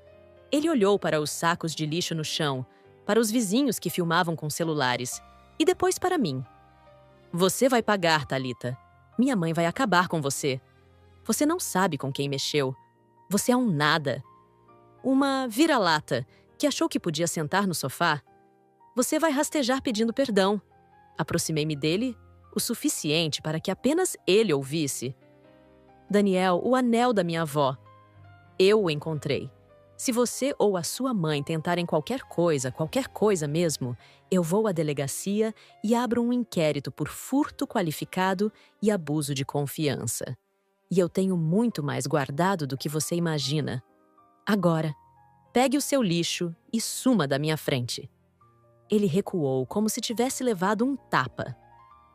Ele olhou para os sacos de lixo no chão, para os vizinhos que filmavam com celulares, e depois para mim. Você vai pagar, Thalita. Minha mãe vai acabar com você. Você não sabe com quem mexeu. Você é um nada. Uma vira-lata que achou que podia sentar no sofá. Você vai rastejar pedindo perdão. Aproximei-me dele o suficiente para que apenas ele ouvisse. Daniel, o anel da minha avó. Eu o encontrei. Se você ou a sua mãe tentarem qualquer coisa mesmo, eu vou à delegacia e abro um inquérito por furto qualificado e abuso de confiança. E eu tenho muito mais guardado do que você imagina. Agora, pegue o seu lixo e suma da minha frente. Ele recuou como se tivesse levado um tapa.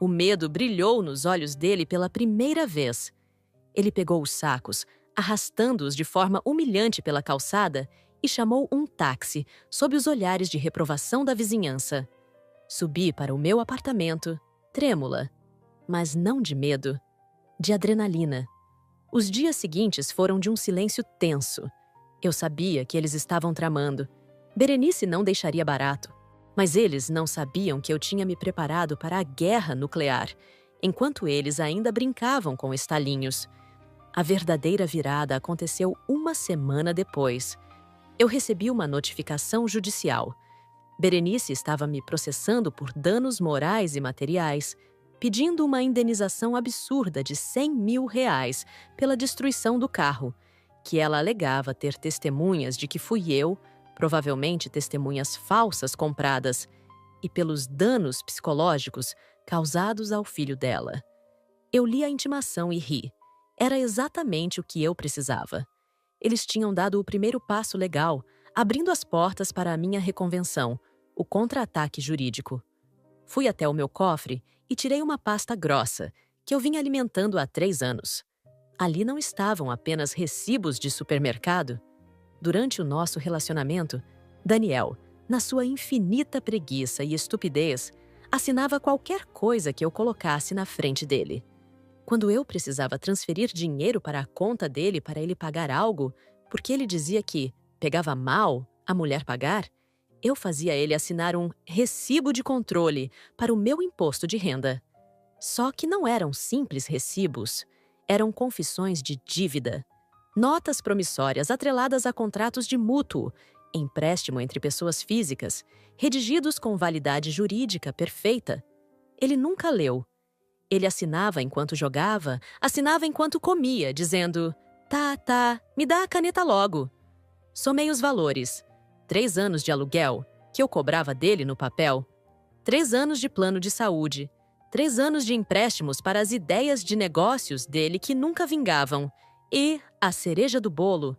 O medo brilhou nos olhos dele pela primeira vez. Ele pegou os sacos, arrastando-os de forma humilhante pela calçada, e chamou um táxi sob os olhares de reprovação da vizinhança. Subi para o meu apartamento, trêmula, mas não de medo, de adrenalina. Os dias seguintes foram de um silêncio tenso. Eu sabia que eles estavam tramando. Berenice não deixaria barato. Mas eles não sabiam que eu tinha me preparado para a guerra nuclear, enquanto eles ainda brincavam com estalinhos. A verdadeira virada aconteceu uma semana depois. Eu recebi uma notificação judicial. Berenice estava me processando por danos morais e materiais, pedindo uma indenização absurda de R$100 mil pela destruição do carro, que ela alegava ter testemunhas de que fui eu, provavelmente testemunhas falsas compradas, e pelos danos psicológicos causados ao filho dela. Eu li a intimação e ri. Era exatamente o que eu precisava. Eles tinham dado o primeiro passo legal, abrindo as portas para a minha reconvenção, o contra-ataque jurídico. Fui até o meu cofre e tirei uma pasta grossa, que eu vinha alimentando há 3 anos. Ali não estavam apenas recibos de supermercado. Durante o nosso relacionamento, Daniel, na sua infinita preguiça e estupidez, assinava qualquer coisa que eu colocasse na frente dele. Quando eu precisava transferir dinheiro para a conta dele para ele pagar algo, porque ele dizia que pegava mal a mulher pagar, eu fazia ele assinar um recibo de controle para o meu imposto de renda. Só que não eram simples recibos, eram confissões de dívida. Notas promissórias atreladas a contratos de mútuo, empréstimo entre pessoas físicas, redigidos com validade jurídica perfeita. Ele nunca leu. Ele assinava enquanto jogava, assinava enquanto comia, dizendo: tá, me dá a caneta logo. Somei os valores. 3 anos de aluguel, que eu cobrava dele no papel. 3 anos de plano de saúde. 3 anos de empréstimos para as ideias de negócios dele que nunca vingavam. E, a cereja do bolo,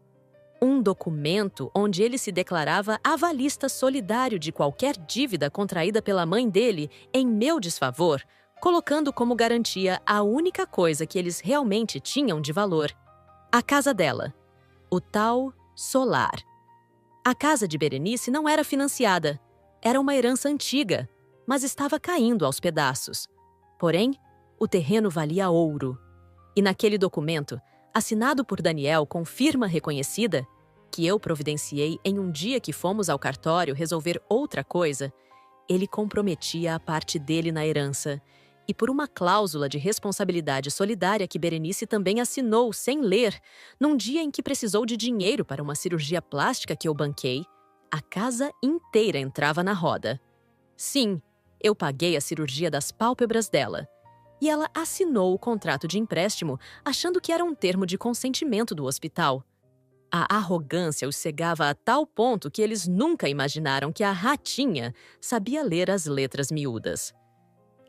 um documento onde ele se declarava avalista solidário de qualquer dívida contraída pela mãe dele em meu desfavor, colocando como garantia a única coisa que eles realmente tinham de valor: a casa dela, o tal solar. A casa de Berenice não era financiada, era uma herança antiga, mas estava caindo aos pedaços. Porém, o terreno valia ouro. E naquele documento, assinado por Daniel com firma reconhecida, que eu providenciei em um dia que fomos ao cartório resolver outra coisa, ele comprometia a parte dele na herança, e por uma cláusula de responsabilidade solidária que Berenice também assinou sem ler, num dia em que precisou de dinheiro para uma cirurgia plástica que eu banquei, a casa inteira entrava na roda. Sim, eu paguei a cirurgia das pálpebras dela. E ela assinou o contrato de empréstimo achando que era um termo de consentimento do hospital. A arrogância os cegava a tal ponto que eles nunca imaginaram que a ratinha sabia ler as letras miúdas.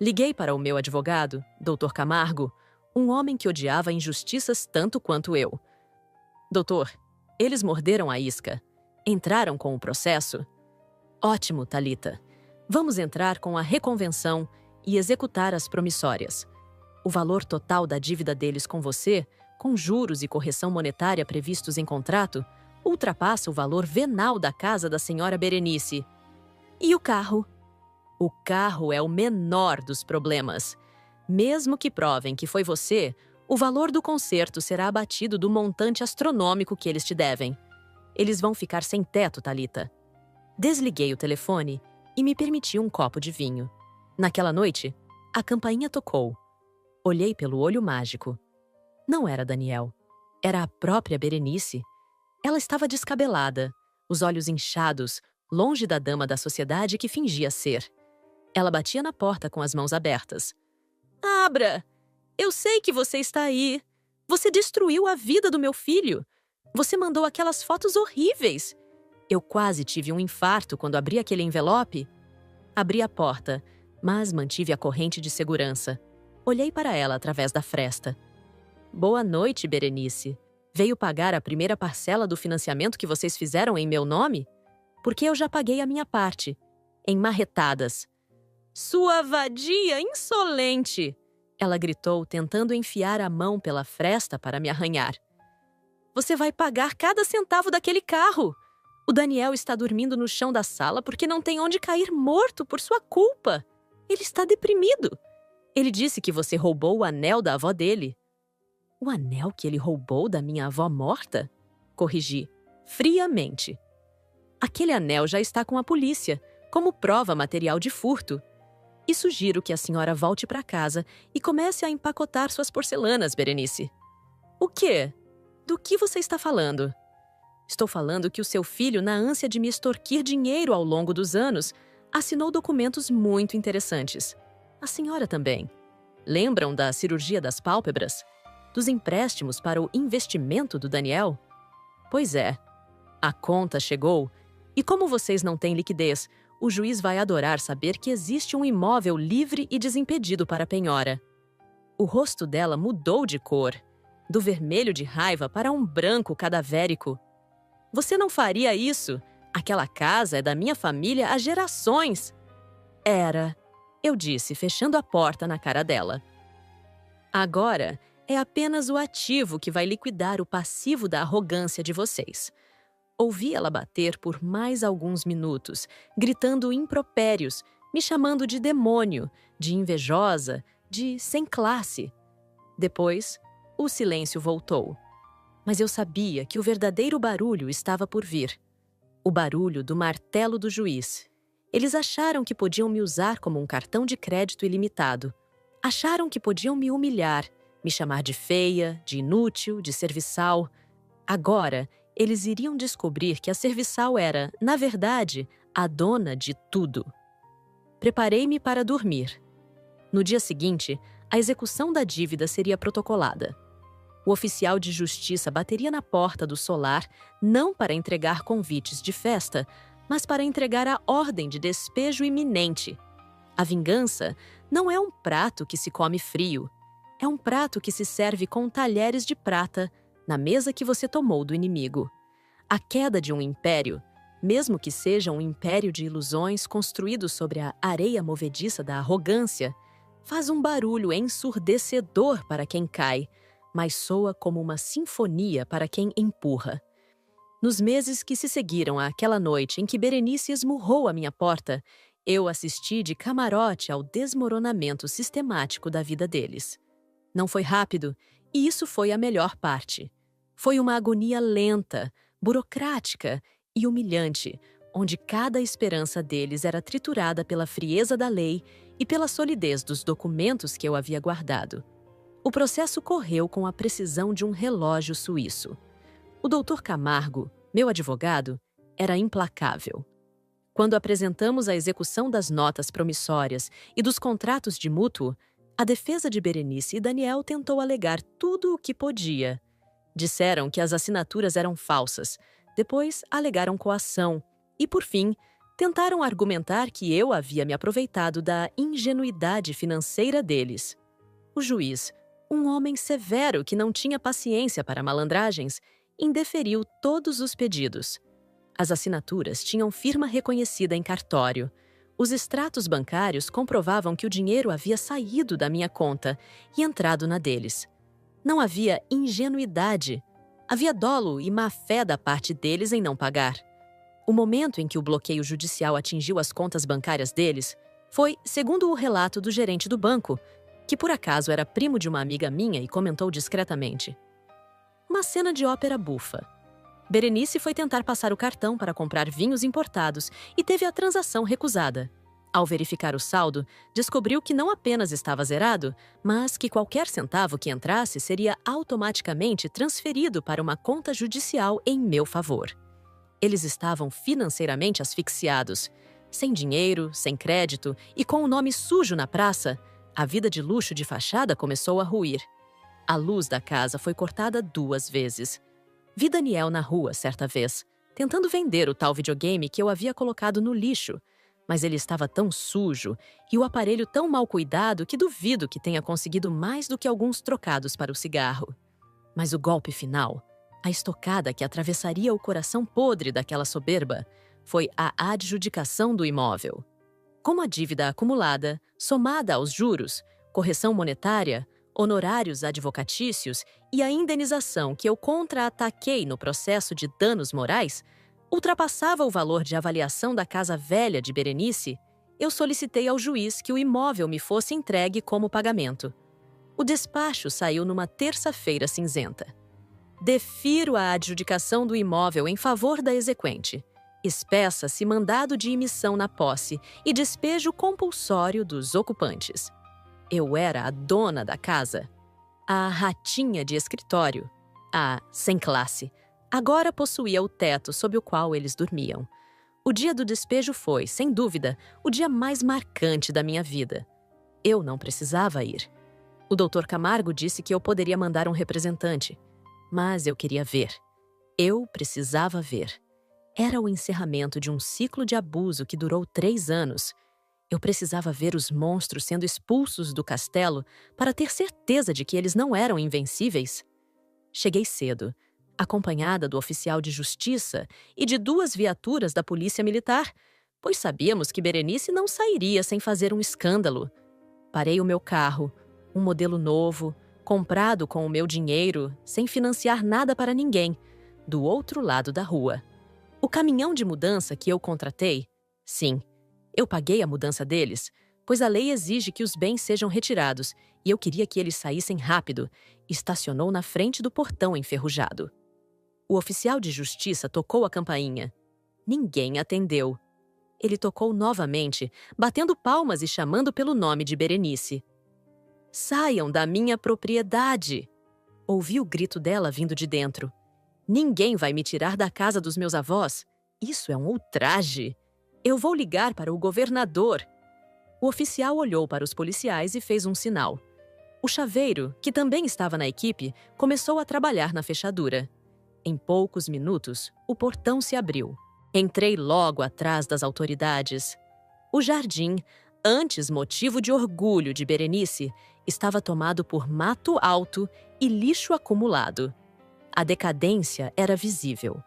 Liguei para o meu advogado, Dr. Camargo, um homem que odiava injustiças tanto quanto eu. Doutor, eles morderam a isca. Entraram com o processo? Ótimo, Thalita. Vamos entrar com a reconvenção e executar as promissórias. O valor total da dívida deles com você, com juros e correção monetária previstos em contrato, ultrapassa o valor venal da casa da senhora Berenice. E o carro? O carro é o menor dos problemas. Mesmo que provem que foi você, o valor do conserto será abatido do montante astronômico que eles te devem. Eles vão ficar sem teto, Thalita. Desliguei o telefone e me permiti um copo de vinho. Naquela noite, A campainha tocou. Olhei pelo olho mágico. Não era Daniel. Era a própria Berenice. Ela estava descabelada, os olhos inchados, longe da dama da sociedade que fingia ser. Ela batia na porta com as mãos abertas. Abra! Eu sei que você está aí. Você destruiu a vida do meu filho. Você mandou aquelas fotos horríveis. Eu quase tive um infarto quando abri aquele envelope. Abri a porta, mas mantive a corrente de segurança. Olhei para ela através da fresta. Boa noite, Berenice. Veio pagar a primeira parcela do financiamento que vocês fizeram em meu nome? Porque eu já paguei a minha parte. Em marretadas. Sua vadia insolente! Ela gritou, tentando enfiar a mão pela fresta para me arranhar. Você vai pagar cada centavo daquele carro! O Daniel está dormindo no chão da sala porque não tem onde cair morto por sua culpa. Ele está deprimido. Ele disse que você roubou o anel da avó dele. O anel que ele roubou da minha avó morta? Corrigi, friamente. Aquele anel já está com a polícia, como prova material de furto. E sugiro que a senhora volte para casa e comece a empacotar suas porcelanas, Berenice. O quê? Do que você está falando? Estou falando que o seu filho, na ânsia de me extorquir dinheiro ao longo dos anos, assinou documentos muito interessantes. A senhora também. Lembram da cirurgia das pálpebras? Dos empréstimos para o investimento do Daniel? Pois é. A conta chegou e, como vocês não têm liquidez, o juiz vai adorar saber que existe um imóvel livre e desimpedido para penhora. O rosto dela mudou de cor, do vermelho de raiva para um branco cadavérico. Você não faria isso? Aquela casa é da minha família há gerações. Era, eu disse, fechando a porta na cara dela. Agora é apenas o ativo que vai liquidar o passivo da arrogância de vocês. Ouvi ela bater por mais alguns minutos, gritando impropérios, me chamando de demônio, de invejosa, de sem classe. Depois, o silêncio voltou. Mas eu sabia que o verdadeiro barulho estava por vir. O barulho do martelo do juiz. Eles acharam que podiam me usar como um cartão de crédito ilimitado. Acharam que podiam me humilhar, me chamar de feia, de inútil, de serviçal. Agora, eles iriam descobrir que a serviçal era, na verdade, a dona de tudo. Preparei-me para dormir. No dia seguinte, a execução da dívida seria protocolada. O oficial de justiça bateria na porta do solar não para entregar convites de festa, mas para entregar a ordem de despejo iminente. A vingança não é um prato que se come frio. É um prato que se serve com talheres de prata na mesa que você tomou do inimigo. A queda de um império, mesmo que seja um império de ilusões construído sobre a areia movediça da arrogância, faz um barulho ensurdecedor para quem cai, mas soa como uma sinfonia para quem empurra. Nos meses que se seguiram àquela noite em que Berenice esmurrou a minha porta, eu assisti de camarote ao desmoronamento sistemático da vida deles. Não foi rápido, e isso foi a melhor parte. Foi uma agonia lenta, burocrática e humilhante, onde cada esperança deles era triturada pela frieza da lei e pela solidez dos documentos que eu havia guardado. O processo correu com a precisão de um relógio suíço. O Dr. Camargo, meu advogado, era implacável. Quando apresentamos a execução das notas promissórias e dos contratos de mútuo, a defesa de Berenice e Daniel tentou alegar tudo o que podia. Disseram que as assinaturas eram falsas, depois alegaram coação e, por fim, tentaram argumentar que eu havia me aproveitado da ingenuidade financeira deles. O juiz, um homem severo que não tinha paciência para malandragens, indeferiu todos os pedidos. As assinaturas tinham firma reconhecida em cartório. Os extratos bancários comprovavam que o dinheiro havia saído da minha conta e entrado na deles. Não havia ingenuidade. Havia dolo e má-fé da parte deles em não pagar. O momento em que o bloqueio judicial atingiu as contas bancárias deles foi, segundo o relato do gerente do banco, que por acaso era primo de uma amiga minha e comentou discretamente. Uma cena de ópera bufa. Berenice foi tentar passar o cartão para comprar vinhos importados e teve a transação recusada. Ao verificar o saldo, descobriu que não apenas estava zerado, mas que qualquer centavo que entrasse seria automaticamente transferido para uma conta judicial em meu favor. Eles estavam financeiramente asfixiados. Sem dinheiro, sem crédito e com o nome sujo na praça, a vida de luxo de fachada começou a ruir. A luz da casa foi cortada 2 vezes. Vi Daniel na rua certa vez, tentando vender o tal videogame que eu havia colocado no lixo, mas ele estava tão sujo e o aparelho tão mal cuidado que duvido que tenha conseguido mais do que alguns trocados para o cigarro. Mas o golpe final, a estocada que atravessaria o coração podre daquela soberba, foi a adjudicação do imóvel. Como a dívida acumulada, somada aos juros, correção monetária, honorários advocatícios e a indenização que eu contra-ataquei no processo de danos morais, ultrapassava o valor de avaliação da casa velha de Berenice, eu solicitei ao juiz que o imóvel me fosse entregue como pagamento. O despacho saiu numa terça-feira cinzenta. Defiro a adjudicação do imóvel em favor da exequente. Espeça-se mandado de emissão na posse e despejo compulsório dos ocupantes. Eu era a dona da casa. A ratinha de escritório. A sem classe. Agora possuía o teto sob o qual eles dormiam. O dia do despejo foi, sem dúvida, o dia mais marcante da minha vida. Eu não precisava ir. O Dr. Camargo disse que eu poderia mandar um representante. Mas eu queria ver. Eu precisava ver. Era o encerramento de um ciclo de abuso que durou 3 anos. Eu precisava ver os monstros sendo expulsos do castelo para ter certeza de que eles não eram invencíveis. Cheguei cedo, acompanhada do oficial de justiça e de 2 viaturas da polícia militar, pois sabíamos que Berenice não sairia sem fazer um escândalo. Parei o meu carro, um modelo novo, comprado com o meu dinheiro, sem financiar nada para ninguém, do outro lado da rua. O caminhão de mudança que eu contratei, sim, eu paguei a mudança deles, pois a lei exige que os bens sejam retirados e eu queria que eles saíssem rápido, estacionou na frente do portão enferrujado. O oficial de justiça tocou a campainha. Ninguém atendeu. Ele tocou novamente, batendo palmas e chamando pelo nome de Berenice. Saiam da minha propriedade! Ouvi o grito dela vindo de dentro. Ninguém vai me tirar da casa dos meus avós. Isso é um ultraje. Eu vou ligar para o governador. O oficial olhou para os policiais e fez um sinal. O chaveiro, que também estava na equipe, começou a trabalhar na fechadura. Em poucos minutos, o portão se abriu. Entrei logo atrás das autoridades. O jardim, antes motivo de orgulho de Berenice, estava tomado por mato alto e lixo acumulado. A decadência era visível.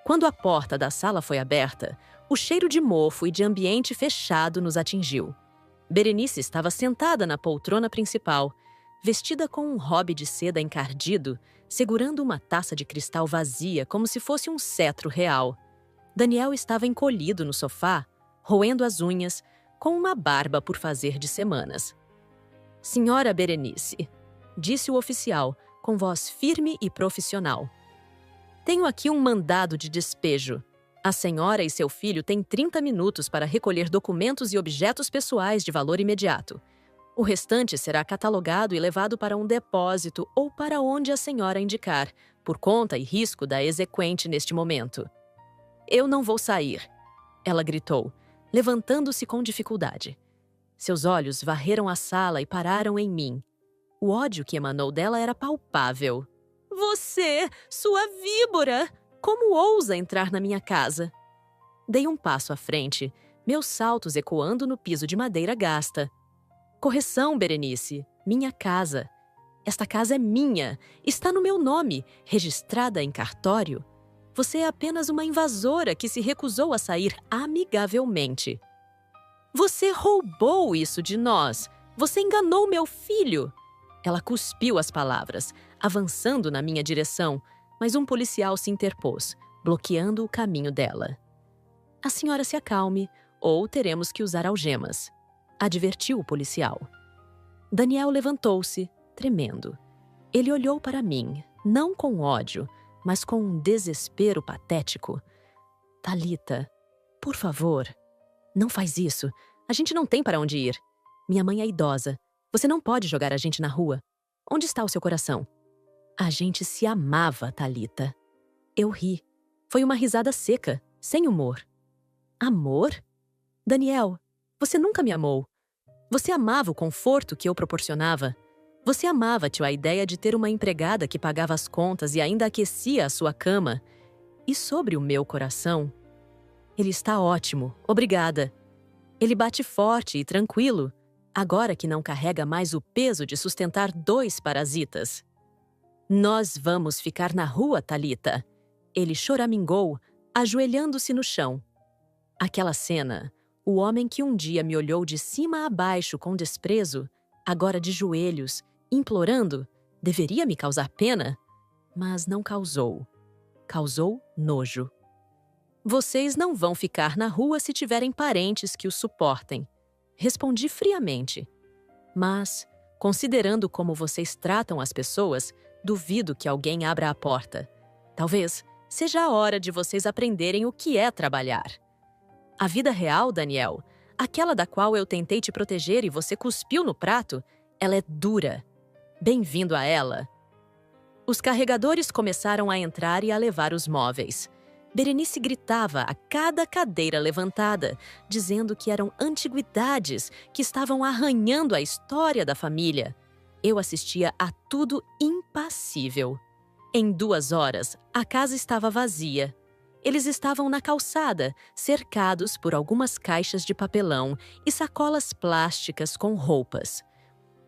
Quando a porta da sala foi aberta, o cheiro de mofo e de ambiente fechado nos atingiu. Berenice estava sentada na poltrona principal, vestida com um robe de seda encardido, segurando uma taça de cristal vazia como se fosse um cetro real. Daniel estava encolhido no sofá, roendo as unhas, com uma barba por fazer de semanas. Senhora Berenice, disse o oficial, com voz firme e profissional. Tenho aqui um mandado de despejo. A senhora e seu filho têm 30 minutos para recolher documentos e objetos pessoais de valor imediato. O restante será catalogado e levado para um depósito ou para onde a senhora indicar, por conta e risco da exequente neste momento. Eu não vou sair, ela gritou, levantando-se com dificuldade. Seus olhos varreram a sala e pararam em mim. O ódio que emanou dela era palpável. Você, sua víbora! Como ousa entrar na minha casa? Dei um passo à frente, meus saltos ecoando no piso de madeira gasta. Correção, Berenice, minha casa. Esta casa é minha, está no meu nome, registrada em cartório. Você é apenas uma invasora que se recusou a sair amigavelmente. Você roubou isso de nós. Você enganou meu filho. Ela cuspiu as palavras, avançando na minha direção, mas um policial se interpôs, bloqueando o caminho dela. A senhora se acalme, ou teremos que usar algemas, advertiu o policial. Daniel levantou-se, tremendo. Ele olhou para mim, não com ódio, mas com um desespero patético. Thalita, por favor, não faz isso. A gente não tem para onde ir. Minha mãe é idosa. Você não pode jogar a gente na rua. Onde está o seu coração? A gente se amava, Thalita. Eu ri. Foi uma risada seca, sem humor. Amor? Daniel, você nunca me amou. Você amava o conforto que eu proporcionava. Você amava-te a ideia de ter uma empregada que pagava as contas e ainda aquecia a sua cama. E sobre o meu coração? Ele está ótimo, obrigada. Ele bate forte e tranquilo, agora que não carrega mais o peso de sustentar 2 parasitas. Nós vamos ficar na rua, Thalita. Ele choramingou, ajoelhando-se no chão. Aquela cena, o homem que um dia me olhou de cima a baixo com desprezo, agora de joelhos, implorando, deveria me causar pena, mas não causou. Causou nojo. Vocês não vão ficar na rua se tiverem parentes que os suportem. Respondi friamente. Mas, considerando como vocês tratam as pessoas, duvido que alguém abra a porta. Talvez seja a hora de vocês aprenderem o que é trabalhar. A vida real, Daniel, aquela da qual eu tentei te proteger e você cuspiu no prato, ela é dura. Bem-vindo a ela. Os carregadores começaram a entrar e a levar os móveis. Berenice gritava a cada cadeira levantada, dizendo que eram antiguidades que estavam arranhando a história da família. Eu assistia a tudo impassível. Em 2 horas, a casa estava vazia. Eles estavam na calçada, cercados por algumas caixas de papelão e sacolas plásticas com roupas.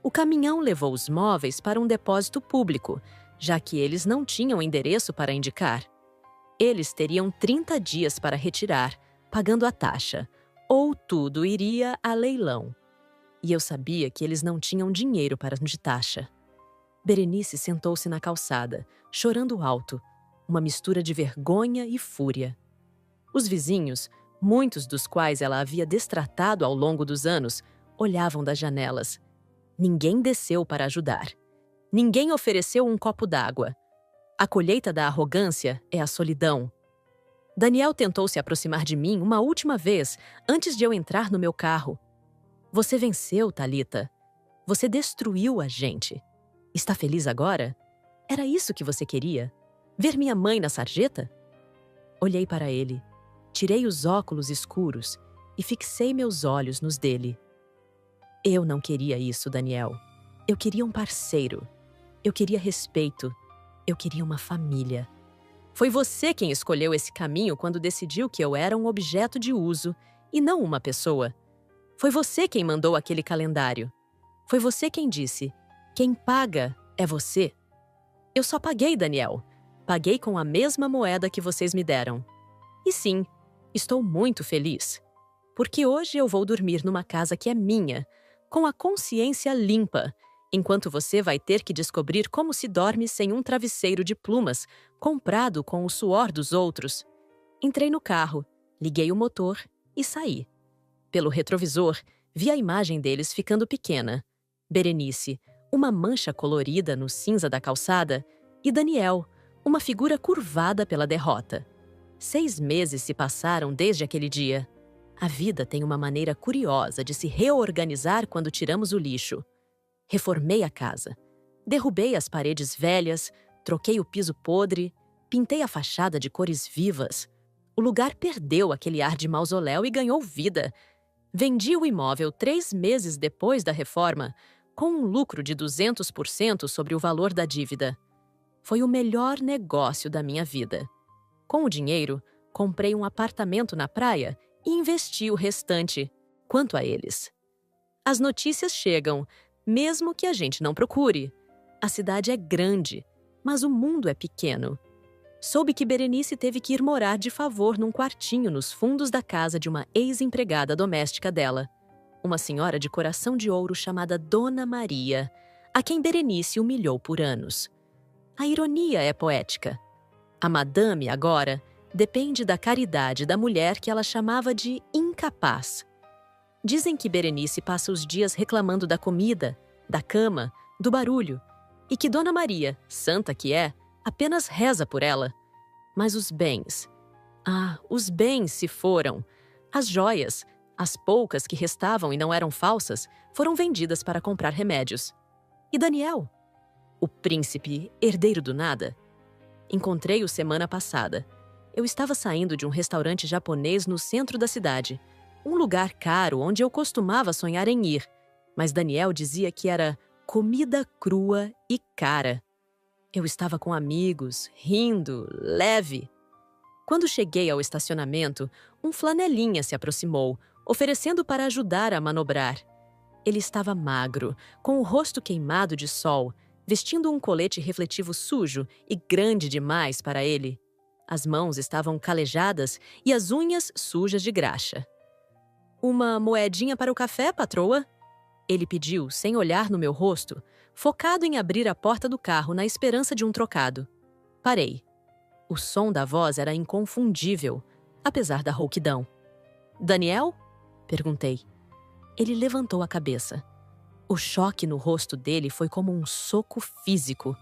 O caminhão levou os móveis para um depósito público, já que eles não tinham endereço para indicar. Eles teriam 30 dias para retirar, pagando a taxa, ou tudo iria a leilão. E eu sabia que eles não tinham dinheiro para de taxa. Berenice sentou-se na calçada, chorando alto, uma mistura de vergonha e fúria. Os vizinhos, muitos dos quais ela havia destratado ao longo dos anos, olhavam das janelas. Ninguém desceu para ajudar. Ninguém ofereceu um copo d'água. A colheita da arrogância é a solidão. Daniel tentou se aproximar de mim uma última vez antes de eu entrar no meu carro. Você venceu, Thalita. Você destruiu a gente. Está feliz agora? Era isso que você queria? Ver minha mãe na sarjeta? Olhei para ele, tirei os óculos escuros e fixei meus olhos nos dele. Eu não queria isso, Daniel. Eu queria um parceiro. Eu queria respeito. Eu queria uma família. Foi você quem escolheu esse caminho quando decidiu que eu era um objeto de uso e não uma pessoa. Foi você quem mandou aquele calendário. Foi você quem disse: quem paga é você. Eu só paguei, Daniel. Paguei com a mesma moeda que vocês me deram. E sim, estou muito feliz. Porque hoje eu vou dormir numa casa que é minha, com a consciência limpa, enquanto você vai ter que descobrir como se dorme sem um travesseiro de plumas, comprado com o suor dos outros. Entrei no carro, liguei o motor e saí. Pelo retrovisor, vi a imagem deles ficando pequena. Berenice, uma mancha colorida no cinza da calçada, e Daniel, uma figura curvada pela derrota. 6 meses se passaram desde aquele dia. A vida tem uma maneira curiosa de se reorganizar quando tiramos o lixo. Reformei a casa. Derrubei as paredes velhas, troquei o piso podre, pintei a fachada de cores vivas. O lugar perdeu aquele ar de mausoléu e ganhou vida. Vendi o imóvel 3 meses depois da reforma, com um lucro de 200% sobre o valor da dívida. Foi o melhor negócio da minha vida. Com o dinheiro, comprei um apartamento na praia e investi o restante. Quanto a eles? As notícias chegam, mesmo que a gente não procure. A cidade é grande, mas o mundo é pequeno. Soube que Berenice teve que ir morar de favor num quartinho nos fundos da casa de uma ex-empregada doméstica dela, uma senhora de coração de ouro chamada Dona Maria, a quem Berenice humilhou por anos. A ironia é poética. A madame, agora, depende da caridade da mulher que ela chamava de incapaz. Dizem que Berenice passa os dias reclamando da comida, da cama, do barulho, e que Dona Maria, santa que é, apenas reza por ela. Mas os bens... os bens se foram. As joias, As poucas que restavam e não eram falsas foram vendidas para comprar remédios. E Daniel? O príncipe, herdeiro do nada? Encontrei-o semana passada. Eu estava saindo de um restaurante japonês no centro da cidade, um lugar caro onde eu costumava sonhar em ir, mas Daniel dizia que era comida crua e cara. Eu estava com amigos, rindo, leve. Quando cheguei ao estacionamento, um flanelinha se aproximou, oferecendo para ajudar a manobrar. Ele estava magro, com o rosto queimado de sol, vestindo um colete refletivo sujo e grande demais para ele. As mãos estavam calejadas e as unhas sujas de graxa. "Uma moedinha para o café, patroa?" Ele pediu, sem olhar no meu rosto, focado em abrir a porta do carro na esperança de um trocado. Parei. O som da voz era inconfundível, apesar da rouquidão. "Daniel?" perguntei. Ele levantou a cabeça. O choque no rosto dele foi como um soco físico.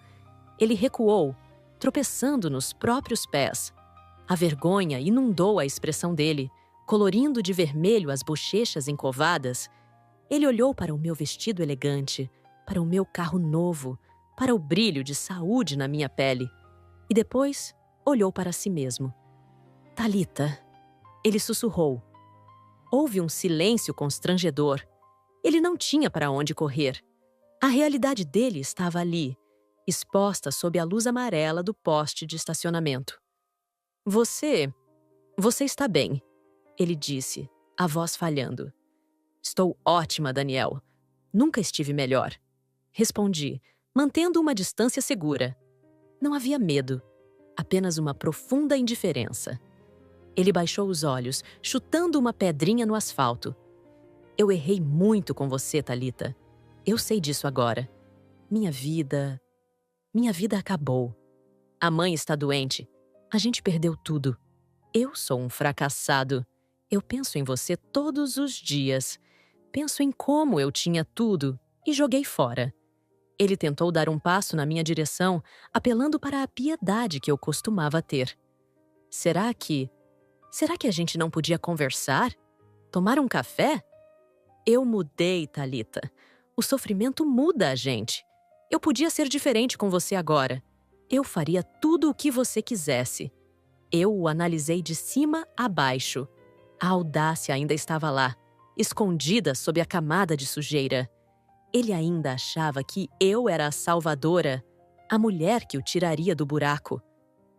Ele recuou, tropeçando nos próprios pés. A vergonha inundou a expressão dele, colorindo de vermelho as bochechas encovadas. Ele olhou para o meu vestido elegante, para o meu carro novo, para o brilho de saúde na minha pele. E depois olhou para si mesmo. "Talita", ele sussurrou. Houve um silêncio constrangedor. Ele não tinha para onde correr. A realidade dele estava ali, exposta sob a luz amarela do poste de estacionamento. Você está bem", ele disse, a voz falhando. "Estou ótima, Daniel. Nunca estive melhor", respondi, mantendo uma distância segura. Não havia medo, apenas uma profunda indiferença. Ele baixou os olhos, chutando uma pedrinha no asfalto. "Eu errei muito com você, Talita. Eu sei disso agora. Minha vida acabou. A mãe está doente. A gente perdeu tudo. Eu sou um fracassado. Eu penso em você todos os dias. Penso em como eu tinha tudo e joguei fora." Ele tentou dar um passo na minha direção, apelando para a piedade que eu costumava ter. Será que a gente não podia conversar? Tomar um café? Eu mudei, Talita. O sofrimento muda a gente. Eu podia ser diferente com você agora. Eu faria tudo o que você quisesse. Eu o analisei de cima a baixo. A audácia ainda estava lá, escondida sob a camada de sujeira. Ele ainda achava que eu era a salvadora, a mulher que o tiraria do buraco.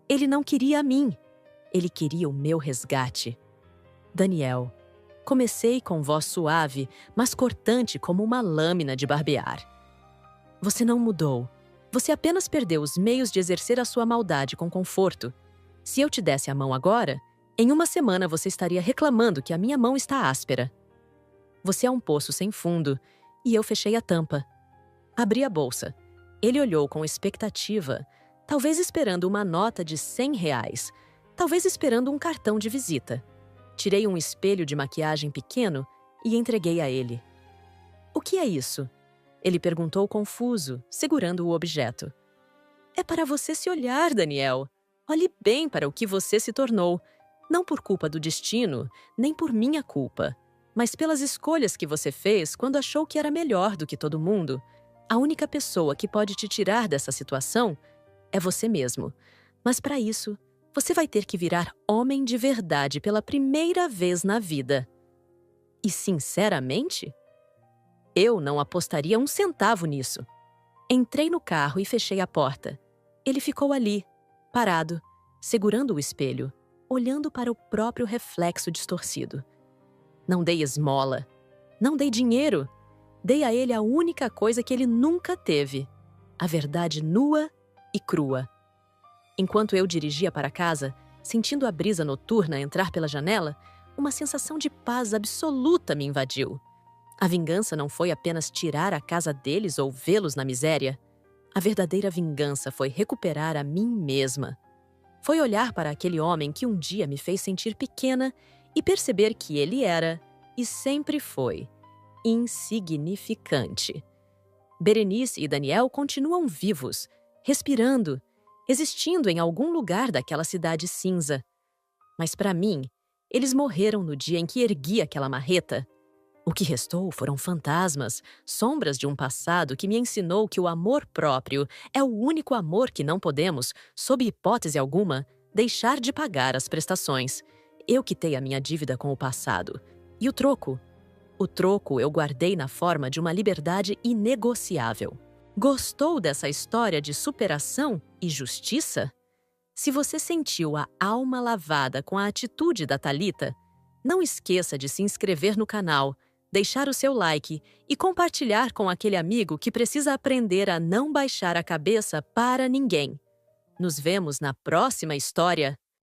Ele não queria a mim. Ele queria o meu resgate. "Daniel", comecei com voz suave, mas cortante como uma lâmina de barbear. "Você não mudou. Você apenas perdeu os meios de exercer a sua maldade com conforto. Se eu te desse a mão agora, em uma semana você estaria reclamando que a minha mão está áspera. Você é um poço sem fundo, e eu fechei a tampa." Abri a bolsa. Ele olhou com expectativa, talvez esperando uma nota de R$ 100, talvez esperando um cartão de visita. Tirei um espelho de maquiagem pequeno e entreguei a ele. "O que é isso?" ele perguntou confuso, segurando o objeto. "É para você se olhar, Daniel. Olhe bem para o que você se tornou, não por culpa do destino, nem por minha culpa, mas pelas escolhas que você fez quando achou que era melhor do que todo mundo. A única pessoa que pode te tirar dessa situação é você mesmo. Mas para isso, você vai ter que virar homem de verdade pela primeira vez na vida." E sinceramente, eu não apostaria um centavo nisso. Entrei no carro e fechei a porta. Ele ficou ali, parado, segurando o espelho, olhando para o próprio reflexo distorcido. Não dei esmola. Não dei dinheiro. Dei a ele a única coisa que ele nunca teve: a verdade nua e crua. Enquanto eu dirigia para casa, sentindo a brisa noturna entrar pela janela, uma sensação de paz absoluta me invadiu. A vingança não foi apenas tirar a casa deles ou vê-los na miséria. A verdadeira vingança foi recuperar a mim mesma. Foi olhar para aquele homem que um dia me fez sentir pequena e perceber que ele era, e sempre foi, insignificante. Berenice e Daniel continuam vivos, respirando, existindo em algum lugar daquela cidade cinza. Mas para mim, Eles morreram no dia em que ergui aquela marreta. O que restou foram fantasmas, sombras de um passado que me ensinou que o amor próprio é o único amor que não podemos, sob hipótese alguma, deixar de pagar as prestações. Eu quitei a minha dívida com o passado. E o troco? O troco eu guardei na forma de uma liberdade inegociável. Gostou dessa história de superação e justiça? Se você sentiu a alma lavada com a atitude da Thalita, não esqueça de se inscrever no canal, deixar o seu like e compartilhar com aquele amigo que precisa aprender a não baixar a cabeça para ninguém. Nos vemos na próxima história.